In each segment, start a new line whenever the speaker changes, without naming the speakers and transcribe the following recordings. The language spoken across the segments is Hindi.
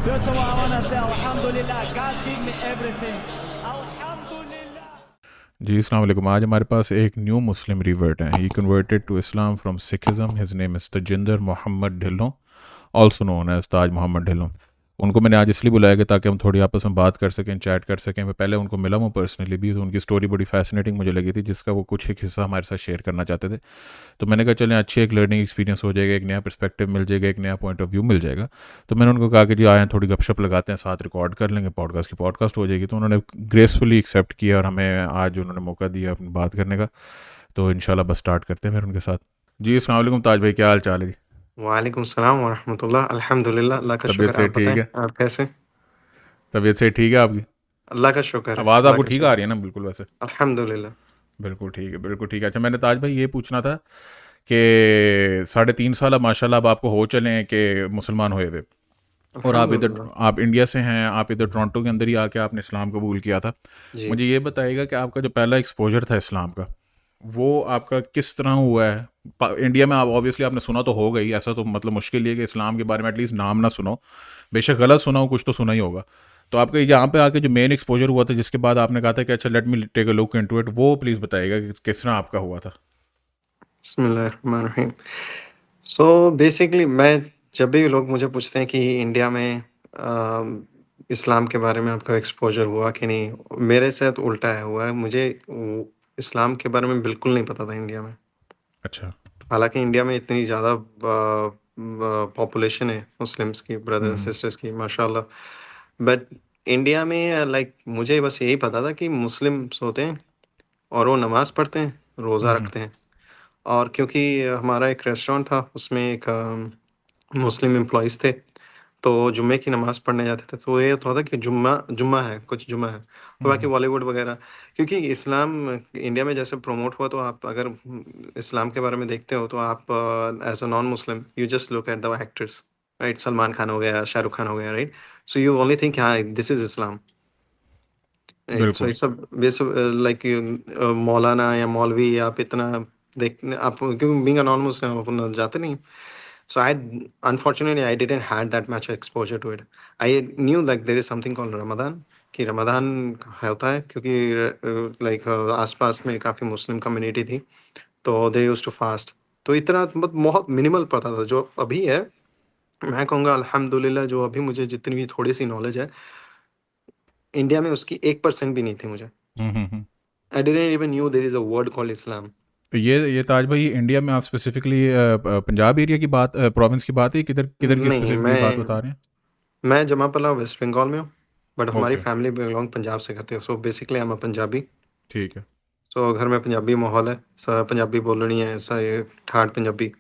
That's what I wanna say. Alhamdulillah, God give me everything. Alhamdulillah.
जी अस्सलाम वालेकुम। आज हमारे पास एक न्यू मुस्लिम रिवर्ट है। He converted to Islam from Sikhism. His name is Tajinder Mohammad Dhillon, also known as Taj Mohammad Dhillon. उनको मैंने आज इसलिए बुलाया कि ताकि हम थोड़ी आपस में बात कर सकें, चैट कर सकें। मैं पहले उनको मिला हूँ पर्सनली भी, तो उनकी स्टोरी बड़ी फैसिनेटिंग मुझे लगी थी, जिसका वो कुछ एक हिस्सा हमारे साथ शेयर करना चाहते थे। तो मैंने कहा चलें, अच्छी एक लर्निंग एक्सपीरियंस हो जाएगा, एक नया पर्सपेक्टिव मिल जाएगा, एक नया पॉइंट ऑफ व्यू मिल जाएगा। तो मैंने उनको कहा कि जी आएँ, थोड़ी गपशप लगाते हैं, साथ रिकॉर्ड कर लेंगे, पॉडकास्ट की पॉडकास्ट हो जाएगी। तो उन्होंने ग्रेसफुली एक्सेप्ट किया और हमें आज उन्होंने मौका दिया अपनी बात करने का। तो इंशाल्लाह बस स्टार्ट करते हैं फिर उनके साथ। जी अस्सलाम वालेकुम ताज भाई, क्या हाल चाल है जी?
वालेकुम सलाम वरहमतुल्लाह। अल्हम्दुलिल्लाह, अल्लाह का
तबीयत
शुक्र।
से
आप
ठीक
बताएँ,
है?
आप कैसे?
तबीयत से ठीक है आपकी?
अल्लाह का शुक्र है,
आवाज़
अल्लाह
आपको
का
ठीक आ
शुक्र।
रही है ना? बिल्कुल वैसे
अल्हम्दुलिल्लाह।
बिल्कुल ठीक है, बिल्कुल ठीक है। अच्छा, मैंने ताज भाई ये पूछना था कि 3.5 साल अब माशाल्लाह अब आपको हो चले हैं कि मुसलमान हुए हुए, और
अल्हम्दुलिल्लाह।
आप इंडिया से हैं, आप इधर टोरंटो के अंदर ही आके आपने इस्लाम कबूल किया था।
जी।
मुझे ये बताइएगा कि आपका जो पहला एक्सपोजर था इस्लाम का, वो आपका किस तरह हुआ है? इंडिया में आप ऑब्वियसली आपने सुना तो होगा ही, ऐसा तो मतलब मुश्किल ही है कि इस्लाम के बारे में एटलीस्ट नाम ना सुनो। बेशक गलत सुना हो, कुछ तो सुना ही होगा। तो आपका यहाँ पे आके जो मेन एक्सपोजर हुआ था, जिसके बाद आपने कहा था कि अच्छा let me take a look into it, वो प्लीज़ बताइएगा कि किस तरह आपका हुआ था।
बिस्मिल्लाहिर्रहमानिर्रहीम। सो बेसिकली मैं जब भी लोग मुझे पूछते हैं कि इंडिया में इस्लाम के बारे में आपका एक्सपोज़र हुआ कि नहीं, मेरे साथ उल्टा है हुआ है। मुझे इस्लाम के बारे में बिल्कुल नहीं पता था इंडिया में।
अच्छा।
हालाँकि इंडिया में इतनी ज़्यादा पॉपुलेशन है मुस्लिम्स की, ब्रदर्स
हम्म।
सिस्टर्स की माशाल्लाह। बट इंडिया में लाइक मुझे बस यही पता था कि मुस्लिम्स होते हैं और वो नमाज़ पढ़ते हैं, रोज़ा
हम्म।
रखते हैं। और क्योंकि हमारा एक रेस्टोरेंट था, उसमें एक मुस्लिम एम्प्लॉइज़ थे, तो जुम्मे की नमाज़ पढ़ने जाते थे। तो ये होता था कि जुम्मा जुम्मा है, कुछ जुम्मा है। और बाकी
हम्म।
बॉलीवुड वगैरह, क्योंकि इस्लाम इंडिया में जैसे प्रमोट हुआ, तो आप अगर इस्लाम के बारे में देखते हो, तो आप as a non Muslim you just look at the actors, right? Salman Khan हो गया, शाहरुख खान हो गया, right? So you only think हाँ, दिस इज़ इस्लाम, राइट? सो
बिल्कुल।
इट्स अ बेस लाइक मौलाना या मौलवी आप इतना देखने आप क्योंकि बीइंग अ नॉन मुस्लिम आप उतना जाते नहीं। So unfortunately I didn't had that much exposure to it. I knew like there is something called Ramadan कि रमज़ान होता है, क्योंकि लाइक आस-पास में काफ़ी मुस्लिम कम्युनिटी थी, तो दे यूज्ड टू फास्ट। तो इतना बहुत बहुत मिनिमल पता था, जो अभी है मैं कहूँगा अल्हम्दुलिल्लाह, जो अभी मुझे जितनी भी थोड़ी-सी नॉलेज है, इंडिया में उसकी 1% भी नहीं थी मुझे।
Hmm.
I didn't even knew there is a word called Islam.
तो ये ताज भाई, इंडिया में आप स्पेसिफिकली पंजाब एरिया की बात, प्रोविंस की बात है, किधर किधर की
नहीं,
स्पेसिफिकली बात बता रहे हैं?
मैं जमा पला वेस्ट बंगाल में हूँ, बट हमारी
ओके।
फैमिली बिलॉन्ग पंजाब से करती है। So basically I am a Punjabi.
ठीक है।
सो घर में पंजाबी माहौल है, पंजाबी बोलनी है, ठाठ पंजाबी।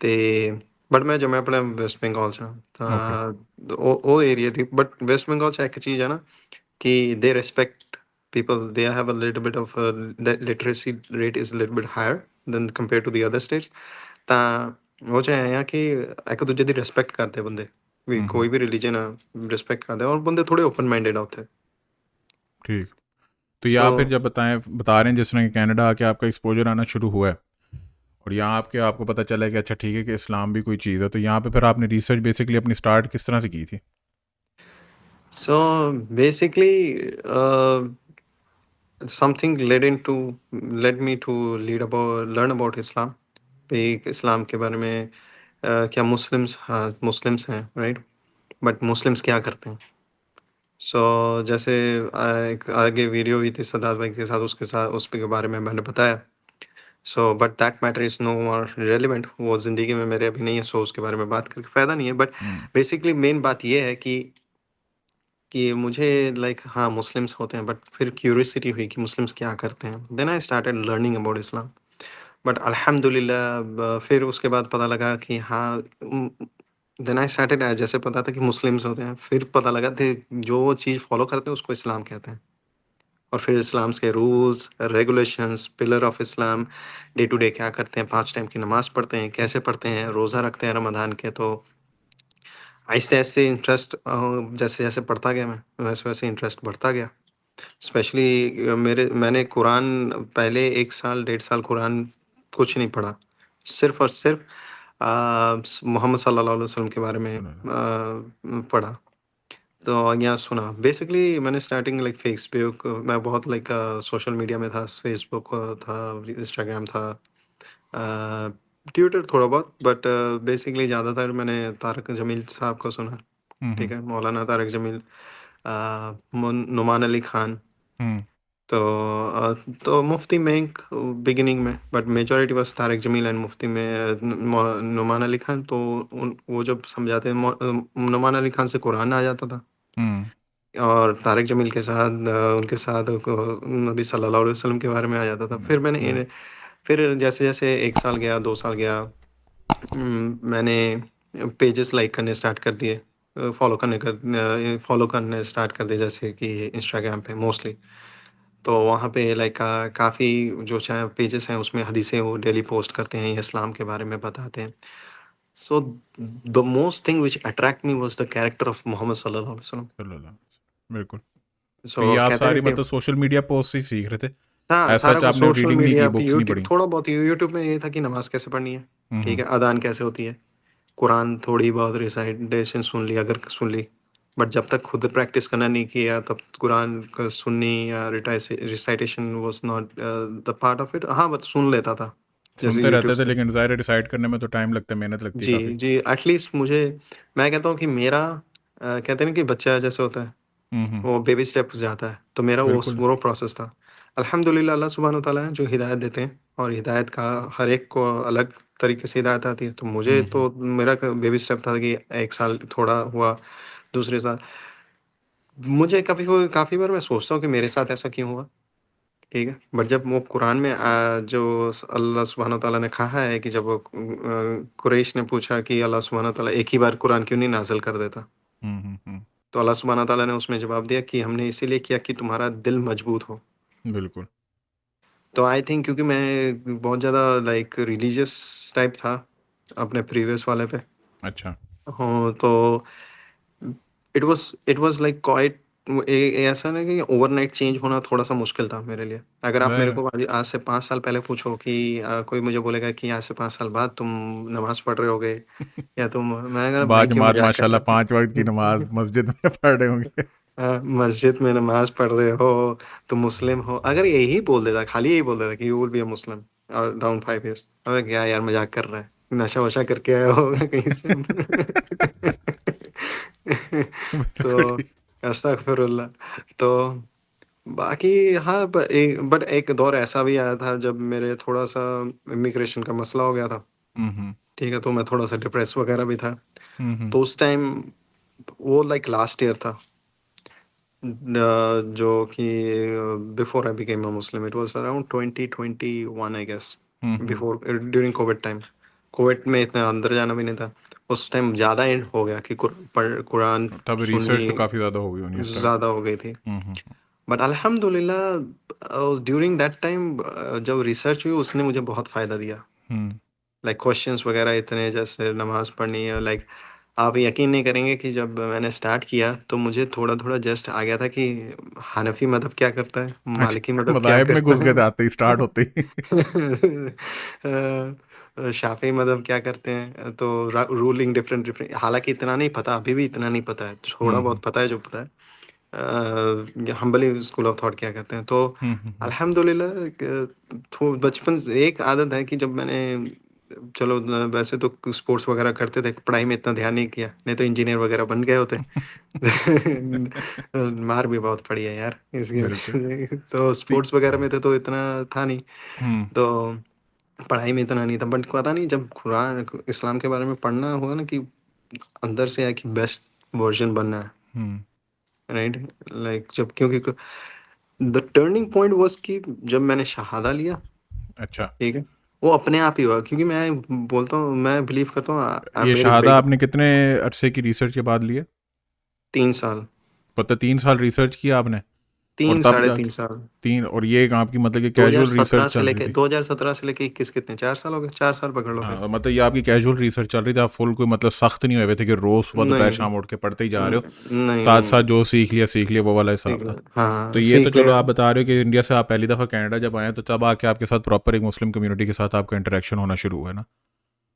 ਤੇ ਬਟ ਮੈਂ ਜੰਮਿਆ ਪਲਿਆ ਵੈਸਟ ਬੰਗਾਲ 'ਚ ਹਾਂ,
ओके।
ਤਾਂ ਉਹ area the. But West Bengal 'ਚ ਇੱਕ ਚੀਜ਼ ਹੈ ਨਾ ਕਿ ਦੇ respect people, they have a little bit of the literacy rate is a little bit higher than compared to the other states। ਤਾਂ ਉਹ 'ਚ ਐਂ ਆ ਕਿ ਇੱਕ ਦੂਜੇ ਦੀ ਰਿਸਪੈਕਟ ਕਰਦੇ ਬੰਦੇ, ਵੀ
हम्म।
ਕੋਈ ਵੀ ਰਿਲੀਜਨ ਆ ਰਿਸਪੈਕਟ ਕਰਦੇ, ਔਰ ਬੰਦੇ ਥੋੜੇ ਓਪਨ माइंडेड ਆ उत्थे।
ठीक। तो
सो
यहाँ फिर जब बता रहे हैं जिस तरह कि कनाडा आके आपका एक्सपोजर आना शुरू हुआ है, और यहाँ आपके आपको पता चला कि अच्छा ठीक है कि इस्लाम भी कोई चीज़ है, तो यहाँ पे फिर आपने रिसर्च बेसिकली अपनी स्टार्ट किस तरह से की थी?
So basically something led me to learn about इस्लाम। एक इस्लाम के बारे में क्या मुस्लिम्स, हाँ, मुस्लिम्स हैं, राइट? बट मुस्लिम्स क्या करते हैं? सो जैसे एक आगे वीडियो हुई थी सिद्धार्थ भाई के साथ, उसके साथ उसके बारे में मैंने बताया। So but that matter is no more relevant, वो ज़िंदगी में मेरे अभी नहीं है, सो उसके बारे में बात करके फ़ायदा नहीं है। But
hmm.
बेसिकली मेन बात ये है कि मुझे लाइक हाँ, मुस्लिम्स होते हैं, बट फिर क्यूरियोसिटी हुई कि मुस्लिम्स क्या करते हैं। Then I started learning about Islam. बट अल्हम्दुलिल्लाह फिर उसके बाद पता लगा कि हाँ, देन आई स्टार्टेड, जैसे पता था कि मुस्लिम्स होते हैं, फिर पता लगा थे जो वो चीज़ फॉलो करते हैं उसको इस्लाम कहते हैं। और फिर इस्लाम्स के rules, regulations, pillar of Islam, day to day क्या करते हैं, 5 टाइम की नमाज़ पढ़ते हैं, कैसे पढ़ते हैं, रोज़ा रखते हैं रमज़ान के। तो आहिस्ते-आहिस्ते इंटरेस्ट जैसे-जैसे पढ़ता गया मैं, वैसे-वैसे इंटरेस्ट बढ़ता गया। स्पेशली मैंने कुरान पहले 1 साल, डेढ़ साल कुरान कुछ नहीं पढ़ा। सिर्फ़ और सिर्फ़ मोहम्मद सल्लल्लाहु अलैहि वसल्लम के बारे में
सुना।
पढ़ा। तो यहाँ सुना बेसिकली मैंने स्टार्टिंग लाइक फेसबुक मैं बहुत लाइक सोशल मीडिया में था फेसबुक था इंस्टाग्राम था ट्विटर थोड़ा बहुत बट बेसिकली ज़्यादातर मैंने तारक जमील साहब को सुना ठीक है मौलाना तारक जमील नुमान अली खान
हम्म
तो मुफ्ती मेंक बिगिनिंग में बट मेजॉरिटी बस तारक जमील एंड मुफ्ती में नुमान अली खान तो वो जब समझाते हैं नुमान अली खान से कुरान आ जाता था
हम्म
और तारक जमील के साथ उनके साथ नबी सल्लल्लाहु अलैहि वसल्लम के बारे में आ जाता था फिर मैंने फिर जैसे जैसे 1 साल गया 2 साल गया मैंने पेजेस लाइक करने स्टार्ट कर दिए फॉलो करने स्टार्ट कर दिए जैसे कि इंस्टाग्राम पे मोस्टली तो वहाँ पे लाइक काफ़ी जो चाहे पेजेस हैं उसमें हदीसें वो डेली पोस्ट करते हैं इस्लाम के बारे में बताते हैं so the most thing which attract me was the character of Mohammad सल्लल्लाहु अलैहि वसल्लम
बिल्कुल। तो
सो
ये आप
कहते हैं
सारी
कि
मतलब सोशल मीडिया पोस्ट से ही सीख रहे थे?
हाँ
ऐसा
सारा कुछ
आपने
सोशल
रीडिंग नहीं
मीडिया
की,
पे
बुक्स नहीं
यूट्यूब
पढ़ी?
थोड़ा बहुत यूट्यूब में ये था कि नमाज कैसे पढ़नी है ठीक
हम्म
है अदान कैसे होती है कुरान थोड़ी बहुत रिसाइटेशन सुन ली अगर सुन ली बट जब तक खुद प्रैक्टिस करना नहीं किया तब कुरान का सुननी या recitation was not the part of it हाँ बट सुन लेता था जैसे
सुनते
यूट्यूब
रहते थे,
से
लेकिन ज़ाहिर है डिसाइड करने में तो टाइम लगता है, मेहनत लगती है
जी
काफ़ी।
जी एटलीस्ट मुझे मैं कहता हूँ कि मेरा कहते हैं ना कि बच्चा जैसे होता है
हम्म।
वो बेबी स्टेप जाता है तो मेरा
बिल्कुल।
वो प्रोसेस था अल्हम्दुलिल्लाह अल्लाह सुब्हान ताला है जो हिदायत देते हैं और हिदायत का हर एक को अलग तरीके से हिदायत आती है तो मुझे
हम्म
तो मेरा बेबी स्टेप था कि 1 साल थोड़ा हुआ दूसरे साल मुझे काफ़ी बार मैं सोचता हूँ कि मेरे साथ ऐसा क्यों हुआ ठीक है बट जब वो कुरान में जो अल्लाह सुब्हान ताला ने कहा है कि जब वो कुरैश ने पूछा कि अल्लाह सुब्हान ताला एक ही बार कुरान क्यों नहीं नाजिल कर देता
हम्म।
तो अल्लाह सुब्हान ताला ने उसमें जवाब दिया कि हमने इसीलिए किया कि तुम्हारा दिल मजबूत हो
बिल्कुल।
तो आई थिंक क्योंकि मैं बहुत ज़्यादा लाइक रिलीजियस टाइप था अपने प्रीवियस वाले पे
अच्छा।
हाँ तो इट वाज लाइक क्वाइट ऐसा ना कि ओवरनाइट चेंज होना थोड़ा सा मुश्किल था मेरे लिए अगर आप
ज़ाहिर
मेरे
है।
को आज से 5 साल पहले पूछो कि कोई मुझे बोलेगा कि आज से 5 साल बाद तुम नमाज पढ़ रहे होगे या तुम मैं अगर भाई क्यों
बाजमात
मजाक कर
माशाल्लाह
रहे
5 वक्त की नमाज मस्जिद में पढ़ रहे होंगे।
मस्जिद में नमाज पढ़ रहे हो तुम मुस्लिम हो अगर यही बोल देता खाली यही बोल देता कि यू विल बी अ मुस्लिम और डाउन 5 years अरे क्या यार मजाक कर रहा है नशा वशा करके आया होगा कहीं से
बिल्कुल
तो
ठीक।
अस्तगफिरुल्लाह तो बाकी हाँ बट एक दौर ऐसा भी आया था जब मेरे थोड़ा सा इमिग्रेशन का मसला हो गया था
हम्म
ठीक है तो मैं थोड़ा सा डिप्रेस वगैरह भी था
हम्म।
तो उस टाइम वो लाइक लास्ट ईयर था जो कि before I became a Muslim it was around 2021 I guess
hmm.
Before during covid time covid में इतना अंदर जाना भी नहीं था उस टाइम ज़्यादा एंड हो गया कि कुरान
तब रिसर्च
सुननी
तो काफ़ी ज़्यादा हो गई होनी स्टार्ट।
ज़्यादा हो गई थी
हम्म।
बट अल्हम्दुलिल्लाह ड्यूरिंग दैट टाइम जब रिसर्च हुई उसने मुझे बहुत फ़ायदा दिया
हम्म
लाइक क्वेश्चंस वगैरह इतने जैसे नमाज पढ़नी है लाइक आप यकीन नहीं करेंगे कि जब मैंने स्टार्ट किया तो मुझे थोड़ा थोड़ा जस्ट आ गया था कि हनफी मदहब क्या करता है मालिकी
अच्छा,
मदहब क्या
मज़ाहिब में घुस
करता
गए थे
है
आते ही, स्टार्ट होते ही।
शाफी मदहब क्या करते हैं तो रूलिंग डिफरेंट डिफरेंट हालांकि इतना नहीं पता अभी भी इतना नहीं पता है थोड़ा
हम्म
बहुत पता है जो पता है हम्बली स्कूल ऑफ थॉट क्या करते हैं तो
हम्म।
अल्हम्दुलिल्लाह बचपन से एक आदत है कि जब मैंने चलो वैसे तो स्पोर्ट्स वगैरह करते थे पढ़ाई में इतना ध्यान नहीं किया नहीं तो इंजीनियर वगैरह बन गए होते मार भी बहुत पड़ी है यार इसकी
बिल्कुल।
वजह से तो
ती-
स्पोर्ट्स वगैरह में थे तो इतना था नहीं
हम्म
तो पढ़ाई में इतना नहीं था बट पता नहीं जब कुरान इस्लाम के बारे में पढ़ना हुआ ना कि अंदर से है कि बेस्ट वर्जन बनना है
हम्म।
राइट लाइक जब क्योंकि द टर्निंग पॉइंट वाज कि जब मैंने शहादा लिया
अच्छा,
ठीक है वो अपने आप ही हुआ क्योंकि मैं बोलता हूँ मैं बिलीव करता हूँ आई एम
ये
वेरी
शहादा
बिग
आपने कितने अरसे की रिसर्च के बाद लिए?
3 साल
पता 3 साल रिसर्च किया आपने? और
तीन
तब
साढ़े तीन
जाके
साल
तीन, और ये एक आपकी मतलब कि कैजुअल
2017
रिसर्च
से
चल रही
लेके
थी?
2017 से लेके 21 कितने 4 साल हो गए 4 साल पकड़ लो फिर
हाँ, मतलब ये आपकी कैजुअल रिसर्च चल रही थी, आप फुल कोई मतलब सख्त नहीं हुए थे कि रोज सुबह दोपहर
नहीं
शाम उठ के पढ़ते ही जा रहे हो,
नहीं
साथ साथ
नहीं
जो सीख लिया वो वाला हिसाब
सीख
था?
लिया
तो
हाँ
ये तो
सीख
चलो,
लिया
आप बता रहे हो कि इंडिया से आप पहली दफ़ा कनाडा जब आए तो तब आके आपके साथ प्रॉपर एक मुस्लिम कम्युनिटी के साथ आपका इंटरेक्शन होना शुरू हुआ है ना?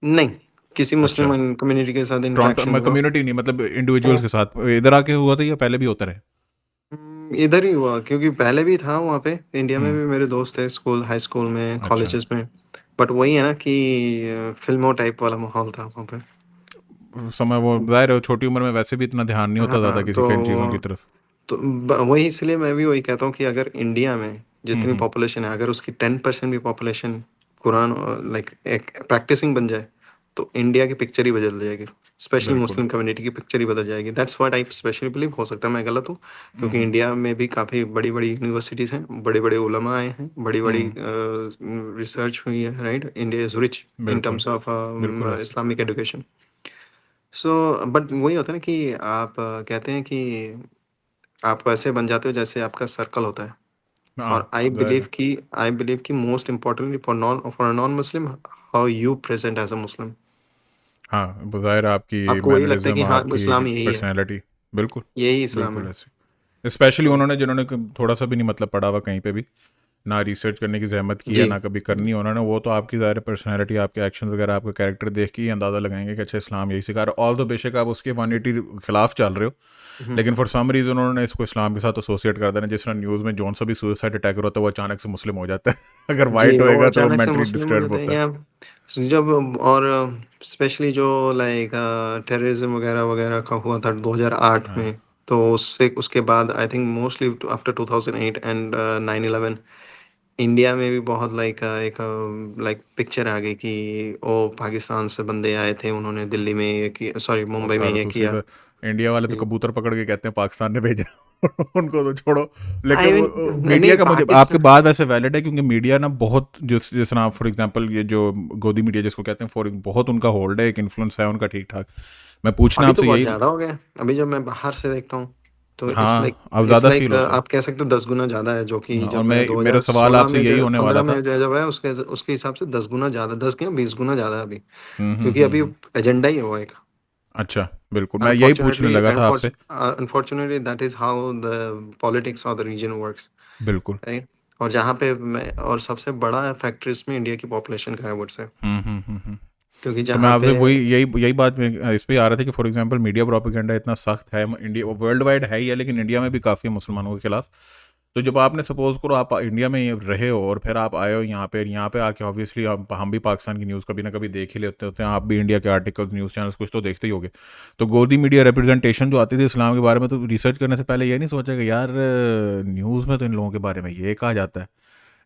नहीं किसी
अच्छा,
मुस्लिम कम्युनिटी के साथ
टोरंटो
इंटरेक्शन
में
हुआ।
कम्युनिटी नहीं, मतलब इंडिविजुअल्स के साथ इधर आके हुआ था या पहले भी होता रहे?
इधर ही हुआ, क्योंकि पहले भी था वहाँ पे, इंडिया में
हम्म।
भी मेरे दोस्त थे, स्कूल हाई स्कूल में,
अच्छा,
कॉलेजेस में। बट वही है ना कि फिल्मों टाइप वाला माहौल था वहाँ पे।
समय वो जाहिर है, छोटी उम्र में वैसे भी इतना ध्यान नहीं होता ज़्यादा
हाँ
किसी
तो
का इन चीज़ों की तरफ।
वही, इसलिए मैं भी वही कहता हूँ कि अगर इंडिया में जितनी
हम्म।
पॉपुलेशन है, अगर उसकी 10% भी पॉपुलेशन कुरान लाइक एक प्रैक्टिसिंग बन जाए, तो इंडिया की पिक्चर ही बदल जाएगी। स्पेशली
बिल्कुल।
मुस्लिम कम्युनिटी की पिक्चर ही बदल जाएगी। That's what I specially believe. हो सकता है मैं गलत हूँ, क्योंकि
हम्म।
इंडिया में भी काफ़ी बड़ी बड़ी यूनिवर्सिटीज़ हैं, बड़े बड़े उलमा आए हैं, बड़ी बड़ी
हम्म।
रिसर्च हुई है, right. India is rich in
बिल्कुल।
टर्म्स ऑफ
बिल्कुल ऐसे।
Islamic education. सो बट वही होता है ना कि आप कहते हैं कि आप वैसे बन जाते हो जैसे आपका सर्कल होता है।
हाँ,
और आई
जाहिर है।
बिलीव कि most importantly for a non Muslim, how you present as a Muslim.
हाँ, ज़ाहिर है, आपकी
आपको वही लगता है कि
मैनरिज्म,
हाँ
आपकी
इस्लाम यही है,
पर्सनैलिटी। बिल्कुल।
यही इस्लाम
बिल्कुल
है।
ऐसे, स्पेशली
तो
उन्होंने जिन्होंने थोड़ा सा भी नहीं मतलब पढ़ा हुआ कहीं पे भी, ना रिसर्च करने की जहमत की है,
जी
ना कभी करनी है उन्होंने, वो तो आपकी ज़ाहिर पर्सनैलिटी, आपके एक्शन वगैरह, आपका कैरेक्टर देख के ही अंदाज़ा लगाएंगे कि अच्छा इस्लाम यही सिखा रहा है। ऑल तो बेशक आप उसके 180 खिलाफ चल रहे हो,
हम्म,
लेकिन फॉर सम रीज़न उन्होंने इसको इस्लाम के साथ एसोसिएट कर देना। जिस तरह न्यूज़ में जौन सा भी सुसाइड अटैकर होता है वो अचानक से मुस्लिम हो जाता है अगर
जी
वाइट
वो
होएगा तो वो
अचानक से
मेंटली
मुस्लिम हो
डिस्टर्ब
जाते हैं
होता है।
या जब, और स्पेशली जो लाइक टेररिज्म वगैरह वगैरह का हुआ था 2008
हाँ,
में। तो उससे उसके बाद I think mostly after 2008 and 9/11, India में भी बहुत लाइक एक लाइक पिक्चर आ गई कि ओ पाकिस्तान से बंदे आए थे, उन्होंने दिल्ली में ये किया, सॉरी
वो
मुंबई में
सारा
ये
तो
किया।
सीधा इंडिया वाले तो
जी
कबूतर पकड़ के कहते हैं पाकिस्तान ने भेजा उनको तो छोड़ो। लेकिन
आई
वो
मीन
मीडिया
नहीं
का, मुझे आपके
पाकिस्तान।
बात वैसे वैलिड है, क्योंकि मीडिया ना बहुत, जिस तरह फॉर एग्जांपल ये जो गोदी मीडिया जिसको कहते हैं, फॉर बहुत उनका होल्ड है, एक इन्फ्लुएंस है उनका ठीक ठाक। मैं पूछना
अभी तो
आपसे
बहुत
यही।
ज़्यादा हो गया। अभी जब मैं बाहर से देखता हूँ तो
हाँ, अब ज़्यादा फील होता है।
आप कह सकते हो 10 गुना ज़्यादा है, जो कि
हाँ, और
जब मैं
मैं, मेरा सवाल
2016
आपसे
में
यही
जो
होने वाला
15
था।
में जो जब है, उसके उसके हिसाब से 10 गुना ज़्यादा, 10 या 20 गुना ज़्यादा है अभी।
हम्म। हम्म।
क्योंकि अभी एजेंडा ही है वो एक।
अच्छा, बिल्कुल, मैं यही पूछने
अनफॉर्चुनेटली
लगा था आपसे।
Unfortunately that is how the politics of the region works,
बिल्कुल।
राइट। और जहाँ पे मैं, और सबसे बड़ा फैक्टर इसमें इंडिया की पॉपुलेशन का है वुड से।
हम्म। हम्म। हम्म।
क्योंकि
तो मैं
जहाँ पे
आपसे वही यही यही बात में इस पे आ रहा था कि फॉर एग्जांपल मीडिया प्रोपेगेंडा इतना सख्त है इंडिया, वर्ल्ड वाइड है ही है, लेकिन इंडिया में भी काफ़ी है मुसलमानों के खिलाफ। तो जब आपने सपोज करो आप इंडिया में रहे हो और फिर आप आए हो यहाँ पे आके, ऑब्वियसली हम भी पाकिस्तान की न्यूज़ कभी ना कभी देख ही लेते होते हैं, आप भी इंडिया के आर्टिकल्स, न्यूज़ चैनल्स कुछ तो देखते ही होगे। तो गोदी मीडिया रिप्रेजेंटेशन जो आती थी इस्लाम के बारे में, तो रिसर्च करने से पहले ये नहीं सोचा कि यार न्यूज़ में तो इन लोगों के बारे में ये कहा जाता है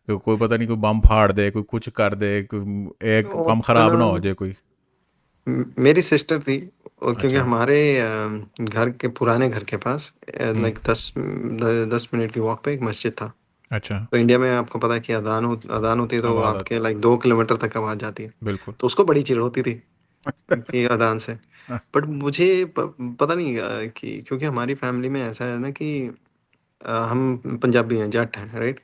कि कोई पता नहीं, कोई बम फाड़ दे, कोई कुछ कर दे, एक काम खराब
उतना
ना हो जाए कोई।
मेरी सिस्टर थी, और क्योंकि
अच्छा।
हमारे घर के, पुराने घर के पास
हम्म।
लाइक 10 मिनट की वॉक पे एक मस्जिद था।
अच्छा।
तो इंडिया में आपको पता है कि अदान होती है तो
आवाज़
आपके
आती।
लाइक 2 किलोमीटर तक आवाज़ जाती है।
बिल्कुल।
तो उसको बड़ी चिढ़ होती थी कि अदान से। बट मुझे पता नहीं कि क्योंकि हमारी फैमिली में ऐसा है ना कि हम पंजाबी हैं, जट हैं, राइट।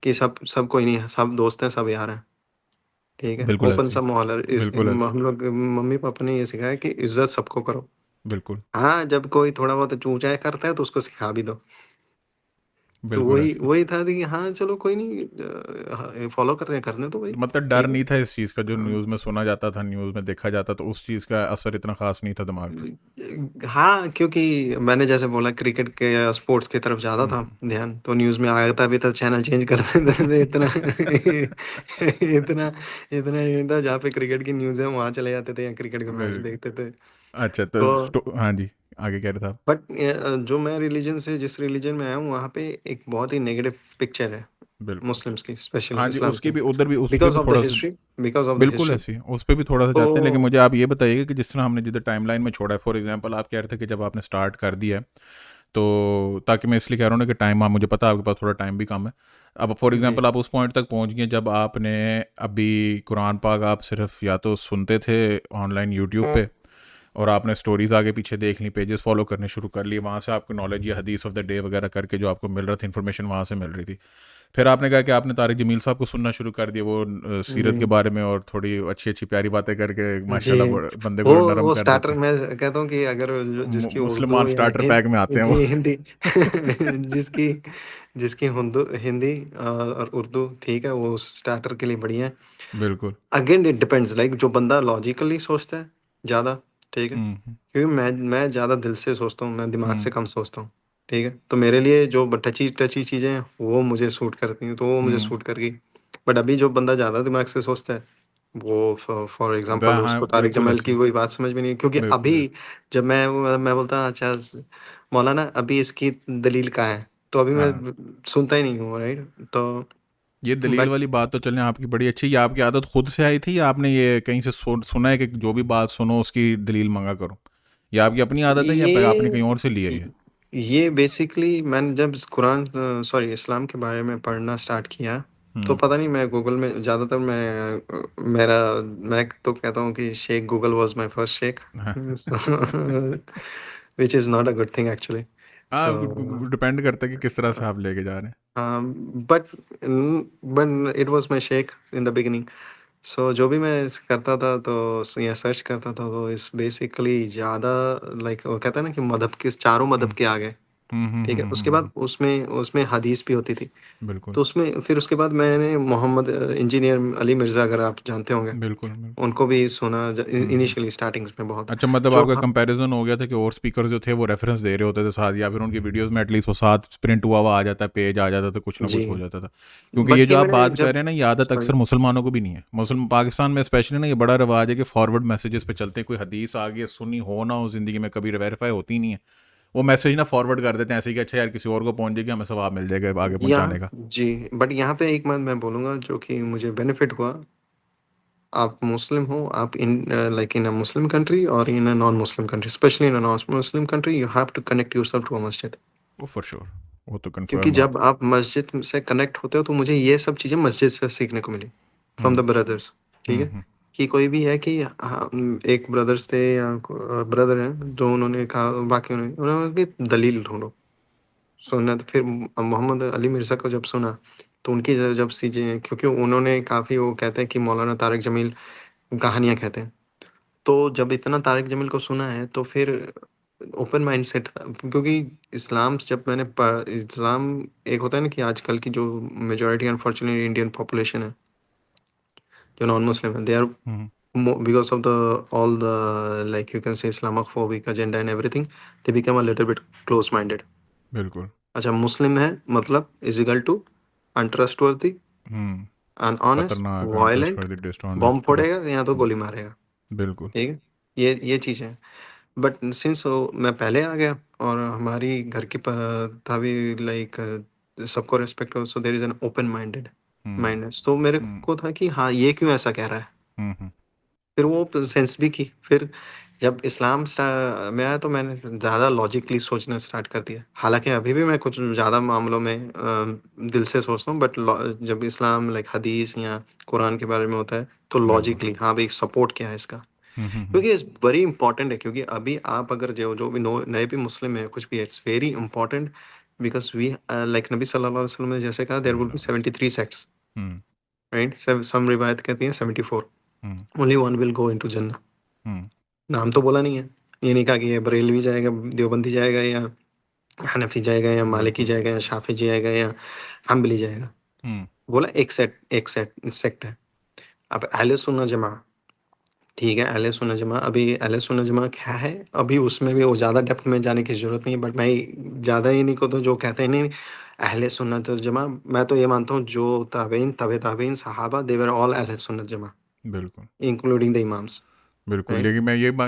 कि सब सब कोई नहीं है, सब दोस्त हैं, सब यार हैं, ठीक है,
बिल्कुल
ओपन
ऐसी।
सा माहौल है।
बिल्कुल ऐसी।
हम लोग, मम्मी पापा ने ये सिखाया कि इज्जत सबको करो।
बिल्कुल।
हाँ, जब कोई थोड़ा बहुत चूचाई करता है तो उसको सिखा भी दो। तो
बिल्कुल
वही
ऐसी।
वही था कि हाँ चलो कोई नहीं, फॉलो करते हैं, करने तो भाई,
मतलब डर
ठीक है।
नहीं था इस चीज़ का, जो
हाँ
न्यूज़ में सुना जाता था, न्यूज़ में देखा जाता, तो उस चीज़ का असर इतना खास नहीं था दिमाग पे।
हाँ, क्योंकि मैंने जैसे बोला क्रिकेट के या स्पोर्ट्स की तरफ ज़्यादा था
हम्म।
ध्यान, तो न्यूज़ में आता भी था, चैनल चेंज कर देते थे इतना इतना इतना ये था, जहाँ पे क्रिकेट की न्यूज़ है वहाँ चले जाते थे या क्रिकेट का मैच
बिल्कुल।
देखते थे।
अच्छा, तो
तो
हाँ जी, आगे कह रहे थे आप।
बट जो मैं रिलीजन से, जिस रिलीजन में आया हूँ, वहाँ पे एक बहुत ही नेगेटिव पिक्चर है
बिल्कुल।
मुस्लिम्स की, स्पेशली
हाँ जी,
इस्लाम
उसकी
की,
भी उधर भी, उस पर
बिकॉज
भी
ऑफ द
थोड़ा सा।
हिस्ट्री, बिकॉज ऑफ द
बिल्कुल
हिस्ट्री।
ऐसी, उस पर भी थोड़ा सा
तो
जाते हैं, लेकिन मुझे आप ये बताइए कि जिस तरह हमने जिधर टाइमलाइन में छोड़ा है, फॉर एग्जांपल आप कह रहे थे कि जब आपने स्टार्ट कर दिया है, तो ताकि मैं इसलिए कह रहा हूँ ना कि टाइम, आप, मुझे पता है आपके पास थोड़ा टाइम भी कम है। अब फॉर
जी
एग्जांपल आप उस पॉइंट तक पहुँच गए जब आपने, अभी कुरान पाक आप सिर्फ या तो सुनते थे ऑनलाइन यूट्यूब पे, और आपने स्टोरीज आगे पीछे देख ली, पेजेस फॉलो करने शुरू कर लिए, वहाँ से आपको नॉलेज या हदीस ऑफ द डे वगैरह करके जो आपको मिल रहा था इन्फॉर्मेशन वहाँ से मिल रही थी। फिर आपने कहा कि आपने तारिक जमील साहब को सुनना शुरू कर दिया, वो सीरत के
जी
बारे में और थोड़ी अच्छी अच्छी प्यारी बातें करके
जी
माशाल्लाह बंदे
वो
को नरम
वो
कर
स्टार्टर
देते हैं।
मैं कहता हूँ कि अगर जिसकी
मुसलमान
उर्दू या
स्टार्टर पैक में आते हैं वो।
जी हिंदी जिसकी जिसकी हिंदी और उर्दू ठीक है, वो स्टार्टर के लिए बढ़िया है।
बिल्कुल।
अगेन इट डिपेंड्स, लाइक जो बंदा लॉजिकली सोचता है ज़्यादा, ठीक है,
हम्म।
क्योंकि मैं ज़्यादा दिल से सोचता हूँ, मैं दिमाग से
हम्म।
कम सोचता हूँ, ठीक है, तो मेरे लिए जो टची टची चीज़ें हैं वो मुझे सूट करती हैं, तो वो मुझे
हम्म।
सूट कर गई। बट अभी जो बंदा ज़्यादा दिमाग से सोचता है, वो फॉर एग्जांपल
हाँ
उसको तारिक
बिल्कुल
जमाल की
ऐसे।
कोई बात समझ में नहीं, क्योंकि
बिल्कुल
अभी
ऐसे।
जब मैं बोलता अच्छा मौलाना अभी इसकी दलील कहाँ है, तो अभी मैं
हाँ,
सुनता ही नहीं हूँ, राइट, तो
ये दलील
बट
वाली बात तो चलने आपकी बड़ी अच्छी, ये आपकी आदत खुद से आई थी या आपने ये कहीं से सुना है कि जो भी बात सुनो उसकी दलील मंगा करो? ये आपकी अपनी आदत है या आपने कहीं और से लिया है ये?
ये बेसिकली मैंने जब कुरान सॉरी इस्लाम के बारे में पढ़ना स्टार्ट किया, तो
हम्म।
पता नहीं मैं गूगल में ज़्यादातर मेरा मैं तो कहता हूँ कि sheikh Google was my first sheikh, which is not a good thing actually.
हाँ,
सो
डिपेंड करता है कि किस तरह से आप लेके जा रहे हैं।
But but it was my sheikh in the beginning. So जो भी मैं करता था तो या सर्च करता था, तो इस बेसिकली ज़्यादा लाइक वो कहता है ना कि मदद के चारों मदद
हम्म।
के आगे,
हम्म।
ठीक है, उसके बाद उसमें उसमें हदीस भी होती थी।
बिल्कुल।
तो उसमें फिर उसके बाद मैंने मोहम्मद इंजीनियर अली मिर्ज़ा, अगर आप जानते होंगे,
बिल्कुल। बिल्कुल।
उनको भी सुना
हम्म।
इनिशियली स्टार्टिंग्स में बहुत।
अच्छा, मतलब
जो
आपका कंपैरिजन हो गया था कि और स्पीकर जो थे वो रेफरेंस दे रहे होते थे साथ, या फिर उनकी वीडियोस में एटलीस्ट वो साथ प्रिंट हुआ आ जाता है, पेज आ जाता था, कुछ ना
जी
कुछ हो जाता था। क्योंकि ये
बट
जो
ये
आप
मैंने
बात कर
जब
रहे हैं ना, ये आदत
सॉरी
अक्सर मुसलमानों को भी नहीं है। मुस्लिम पाकिस्तान में स्पेशली ना, ये बड़ा रिवाज है कि फॉरवर्ड मैसेजेस पे चलते हैं। कोई हदीस आ गई, सुनी हो ना हो ज़िंदगी में कभी, वेरीफाई होती नहीं है, वो मैसेज ना फॉरवर्ड कर देते हैं ऐसे कि अच्छा यार किसी और को पहुंच जाएगी, हमें सवाब मिल जाएगा आगे
यहाँ
पहुंचाने का।
जी, बट यहाँ पे एक बात मैं बोलूँगा जो कि मुझे बेनिफिट हुआ। आप मुस्लिम हो, आप in like in a Muslim country और in a non Muslim country, especially in a non Muslim country, you have to connect yourself to a masjid.
वो फॉर श्योर, वो तो
क्योंकि
कन्फर्म
जब
बात
आप मस्जिद से कनेक्ट होते हो, तो मुझे ये सब चीज़ें मस्जिद से सीखने को मिली,
है।
फ्रॉम द ब्रदर्स, ठीक है,
हम्म।
कि कोई भी है कि हाँ, एक ब्रदर्स थे या ब्रदर हैं जो उन्होंने कहा, बाकी उन्होंने कि दलील ढूंढो, सुनना, तो फिर मोहम्मद अली मिर्ज़ा को जब सुना, तो उनकी जब चीज़ें, क्योंकि उन्होंने काफ़ी, वो कहते हैं कि मौलाना तारिक जमील कहानियाँ कहते हैं, तो जब इतना तारिक जमील को सुना है, तो फिर ओपन माइंडसेट था, क्योंकि इस्लाम जब इस्लाम, एक होता है ना कि आजकल की जो मेजोरिटी अनफॉर्चुनेटली इंडियन पॉपुलेशन है, जो नॉन मुस्लिम है, they are
hmm.
Because of the all the like you can say Islamophobic agenda and everything, they become a little bit close minded.
बिल्कुल।
अच्छा, मुस्लिम है मतलब is equal to untrustworthy,
hmm.
Unhonest,
खतरनाक,
वायलेंट,
अनट्रस्टवर्दी,
बॉम्ब
डिसऑनेस्ट,
फोड़ेगा या तो
करप्ट।
गोली मारेगा,
बिल्कुल।
ठीक है, ये चीज़ें हैं। बट सिंस मैं पहले आ गया, और हमारी घर की था भी लाइक सबको रिस्पेक्ट हो, so there is an open minded
hmm.
Mindness, तो मेरे
हम्म।
को था कि हाँ, ये क्यों ऐसा कह रहा है।
हम्म।
फिर वो सेंस भी की, फिर जब में आया, तो मैंने ज़्यादा लॉजिकली सोचना स्टार्ट कर दिया, हालांकि अभी भी मैं कुछ ज़्यादा मामलों में दिल से सोचता हूँ, बट जब इस्लाम लाइक हदीस या कुरान के बारे में होता है, तो
बिल्कुल।
लॉजिकली हाँ भाई सपोर्ट क्या है इसका,
हम्म।
क्योंकि इट्स वेरी इंपॉर्टेंट है, क्योंकि अभी आप अगर जो जो भी नए भी मुस्लिम है, कुछ भी, it's very important, because we like नबी सल्लल्लाहु अलैहि वसल्लम ने जैसे कहा, देयर विल बी
सल्लल्लाहु अलैहि
73 सेक्ट्स,
वसल्लम।
राइट, सम रिवायत कहती हैं 74,
hmm.
Only one will go into jannah.
हम्म।
नाम तो बोला नहीं है, ये नहीं कहा कि ये बरेलवी जाएगा, देवबंदी जाएगा, या हनफी जाएगा, या मालिकी
बिल्कुल।
जाएगा, या शाफी जाएगा, या हम्बली जाएगा,
हम्म।
बोला एक सेट सेक्ट है। अब अहले सुन्नत जमा, ठीक है, अहले सुन्नत जमा, अभी अहले सुन्नत जमा क्या है, अभी उसमें भी वो ज़्यादा डेप्थ में जाने की ज़रूरत नहीं है, बट मैं ज़्यादा ही नहीं को, तो जो कहते हैं नहीं, अहले सुन्नत जमा, मैं तो ये मानता हूँ जो ताबईन तबे ताबईन सहाबा, दे वर ऑल अहले सुन्नत जमा,
बिल्कुल।
इंक्लूडिंग द इमाम्स,
बिल्कुल,
राइट।
लेकिन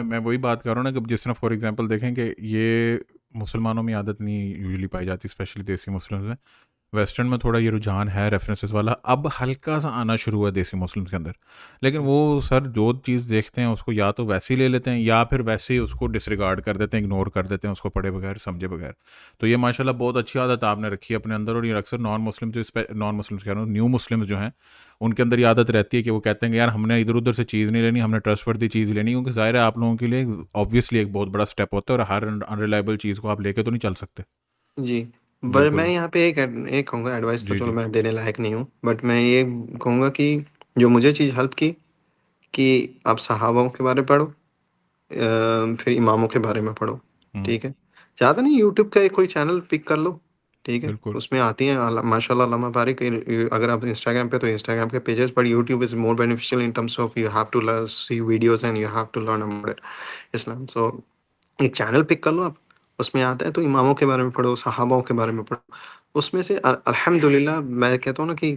मैं वही बात कर रहा हूँ ना कि जिस तरह फॉर एग्जांपल देखें कि ये मुसलमानों में आदत नहीं यूजुअली पाई जाती, स्पेशली देसी मुस्लिम्स में, वेस्टर्न में थोड़ा ये रुझान है रेफरेंसेस वाला, अब हल्का सा आना शुरू हुआ देसी मुस्लिम्स के अंदर। लेकिन वो सर जो चीज़ देखते हैं उसको या तो वैसे ही ले लेते हैं या फिर वैसे ही उसको डिसरिगार्ड कर देते हैं, इग्नोर कर देते हैं उसको पढ़े बगैर समझे बगैर। तो ये माशाल्लाह बहुत अच्छी आदत आपने रखी है अपने अंदर। और ये अक्सर नॉन मुस्लिम जो नॉन मुस्लिम्स कह रहा हूँ, न्यू मुस्लिम्स जो हैं उनके अंदर ये आदत रहती है कि वो कहते हैं कि यार हमने इधर उधर से चीज़ नहीं लेनी, हमने ट्रस्टवर्दी चीज़ लेनी, क्योंकि ज़ाहिर है आप लोगों के लिए ऑब्वियसली एक बहुत बड़ा स्टेप होता है और हर अनरिलायबल चीज़ को आप लेके तो नहीं चल सकते।
जी, पर मैं
बिल्कुल।
यहाँ पे एक कहूँगा, एडवाइस तो
जी
चलो
जी।
मैं देने लायक नहीं हूँ, बट मैं ये कहूँगा कि जो मुझे चीज़ हेल्प की कि आप सहाबाओं के बारे में पढ़ो, फिर इमामों के बारे में पढ़ो, ठीक है? ज़्यादा नहीं, यूट्यूब का एक कोई चैनल पिक कर लो, ठीक है?
बिल्कुल।
उसमें आती हैं माशाल्लाह अल्लामा बारिक। अगर आप इंस्टाग्राम पे तो इंस्टाग्राम के पेजेस, पर YouTube is more beneficial in terms of you have to see videos and you have to learn about it, Islam. So एक चैनल पिक कर लो आप, उसमें आता है तो इमामों के बारे में पढ़ो, सहाबाओं के बारे में पढ़ो। उसमें से अल्हम्दुलिल्लाह मैं कहता हूँ ना कि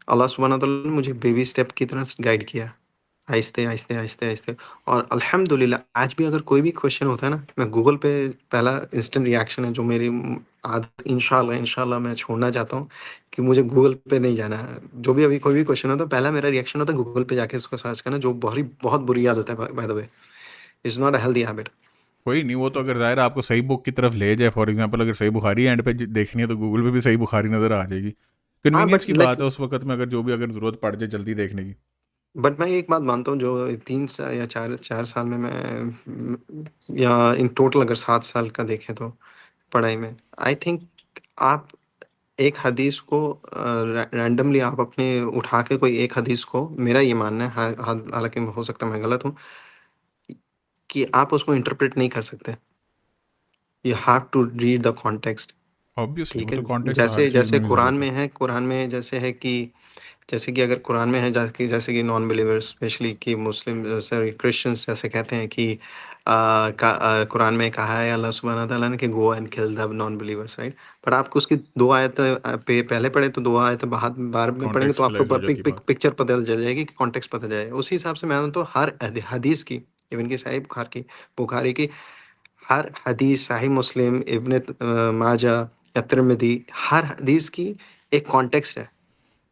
अल्लाह सुब्हानहू व तआला ने मुझे बेबी स्टेप की तरह गाइड किया। आहिस्ते, आहिस्ते, आहिस्ते, आहिस्ते, और अल्हम्दुलिल्लाह आज भी अगर कोई भी क्वेश्चन होता है ना, मैं गूगल पे पहला इंस्टेंट रिएक्शन है जो मेरी आदत इंशाल्लाह इंशाल्लाह मैं छोड़ना चाहता हूँ कि मुझे गूगल पे नहीं जाना है। जो भी अभी कोई भी क्वेश्चन होता है, पहला मेरा रिएक्शन होता है गूगल पे जाके उसको सर्च करना, जो बहुत बुरी आदत है by the way. It's not a healthy habit.
कोई नहीं, वो तो अगर ज़ाहिर है आपको सही बुक की तरफ ले जाए, फॉर एग्जांपल अगर सही बुखारी एंड पे देखनी है तो गूगल पे भी सही बुखारी नज़र आ जाएगी।
हाँ,
कन्वीनियंस
बट
की
लाइक
बात है उस वक्त में, अगर जो भी अगर ज़रूरत पड़ जाए जल्दी देखने की।
बट मैं एक बात मानता हूँ, जो 3 सा या 4 साल में या इन टोटल अगर 7 साल का देखें तो पढ़ाई में, आई थिंक आप एक हदीस को रैंडमली आप अपने उठा के कोई एक हदीस को, मेरा ये मानना है, हालाँकि हो सकता है मैं गलत हूँ, कि आप उसको इंटरप्रेट नहीं कर सकते। You have to read the context,
obviously वो
ठीक है?
तो कॉन्टेक्स्ट हर
जैसे
चीज़
जैसे
में भी
कुरान
ज़रूरत है।
में है, कुरान में जैसे कि अगर कुरान में है, जैसे कि नॉन बिलीवर्स स्पेशली कि मुस्लिम, सॉरी क्रिश्चियंस जैसे कहते हैं कि कुरान में कहा है अल्लाह सुब्हानहू व तआला ने कि go and kill the non believers, right? पर आपको उसकी 2 आयत पहले पढ़े तो 2 आयत बाद में पढ़ेंगे तो
कॉन्टेक्स्ट
आपको
रियलाइज हो जाती है बात।
पिक्चर पता चल जाएगी कि कॉन्टेक्स्ट पता जाएगा। उसी हिसाब से मैं तो हर हदीस की, इवन कि सही बुखारी की हर हदीस, सही मुस्लिम, इब्न माजा या तिर्मिज़ी, हर हदीस की एक कॉन्टेक्स्ट है।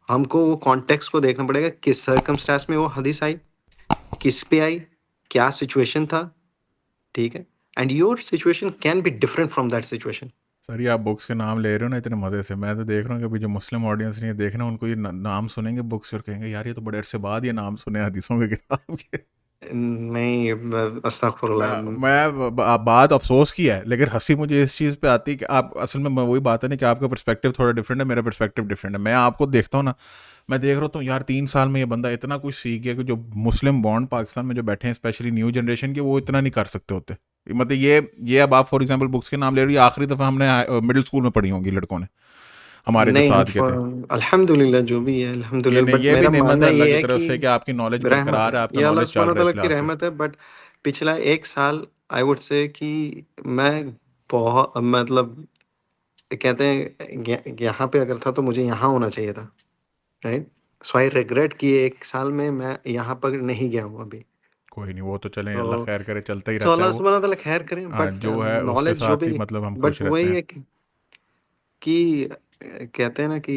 हमको वो कॉन्टेक्स्ट को देखना पड़ेगा, किस सर्कमस्टेंस में वो हदीस आई, किस पे आई, क्या सिचुएशन था, ठीक है? And your situation can be different from that situation.
Sir ये आप बुक्स के नाम ले रहे हो ना इतने मज़े से, मैं तो देख रहा हूँ कि अभी जो मुस्लिम ऑडियंस नहीं है देखना, उनको ये नाम सुनेंगे बुक्स और कहेंगे यार ये तो बड़े अरसे बाद ये नाम सुने हदीसों के किताब के।
नहीं, अस्तगफुरुल्लाह।
बात अफसोस की है, लेकिन हंसी मुझे इस चीज़ पे आती है कि आप असल में वही बात है ना कि आपका पर्सपेक्टिव थोड़ा डिफरेंट है, मेरा पर्सपेक्टिव डिफरेंट है। मैं आपको देखता हूँ ना, मैं देख रहा हूँ यार 3 साल में ये बंदा इतना कुछ सीख गया कि जो मुस्लिम बॉन्ड पाकिस्तान में जो बैठे हैं स्पेशली न्यू जनरेशन के, वो इतना नहीं कर सकते होते। मतलब ये अब आप फॉर एग्जांपल बुक्स के नाम ले रही हो, आखिरी दफ़ा हमने मिडिल स्कूल में पढ़ी होंगी लड़कों ने, हमारे जो
नहीं,
साथ के थे।
अल्हम्दुलिल्लाह जो भी है
ये
अल्हम्दुलिल्लाह,
नहीं,
बट
ये भी
मेरा
नेमत
मानना
है अल्लाह
ये
की
है
तरफ
कि
से कि आपकी नॉलेज
रहमत
बरकरार
है,
है, आपका
ये अल्लाह
नॉलेज चल
सुब्हानहू व
रहा है
तआला
इस
की
लिहाज से।
रहमत है। बट पिछला 1 साल आई वुड से कि मैं बहुत, मतलब कहते हैं यहाँ पे अगर था तो मुझे यहाँ होना चाहिए था, राइट? सो आई रिग्रेट कि 1 साल में मैं यहाँ पर नहीं गया हूँ अभी।
कोई नहीं, वो तो चलें,
तो
अल्लाह खैर करे, चलता ही
सो
रहता है
अल्लाह
वो।
सुब्हानहू व तआला खैर करें, बट
जो है उसके
नॉलेज जो
साथ
भी,
ही मतलब हम खुश
बट
रहते
वही
हैं।
है कि कहते हैं ना कि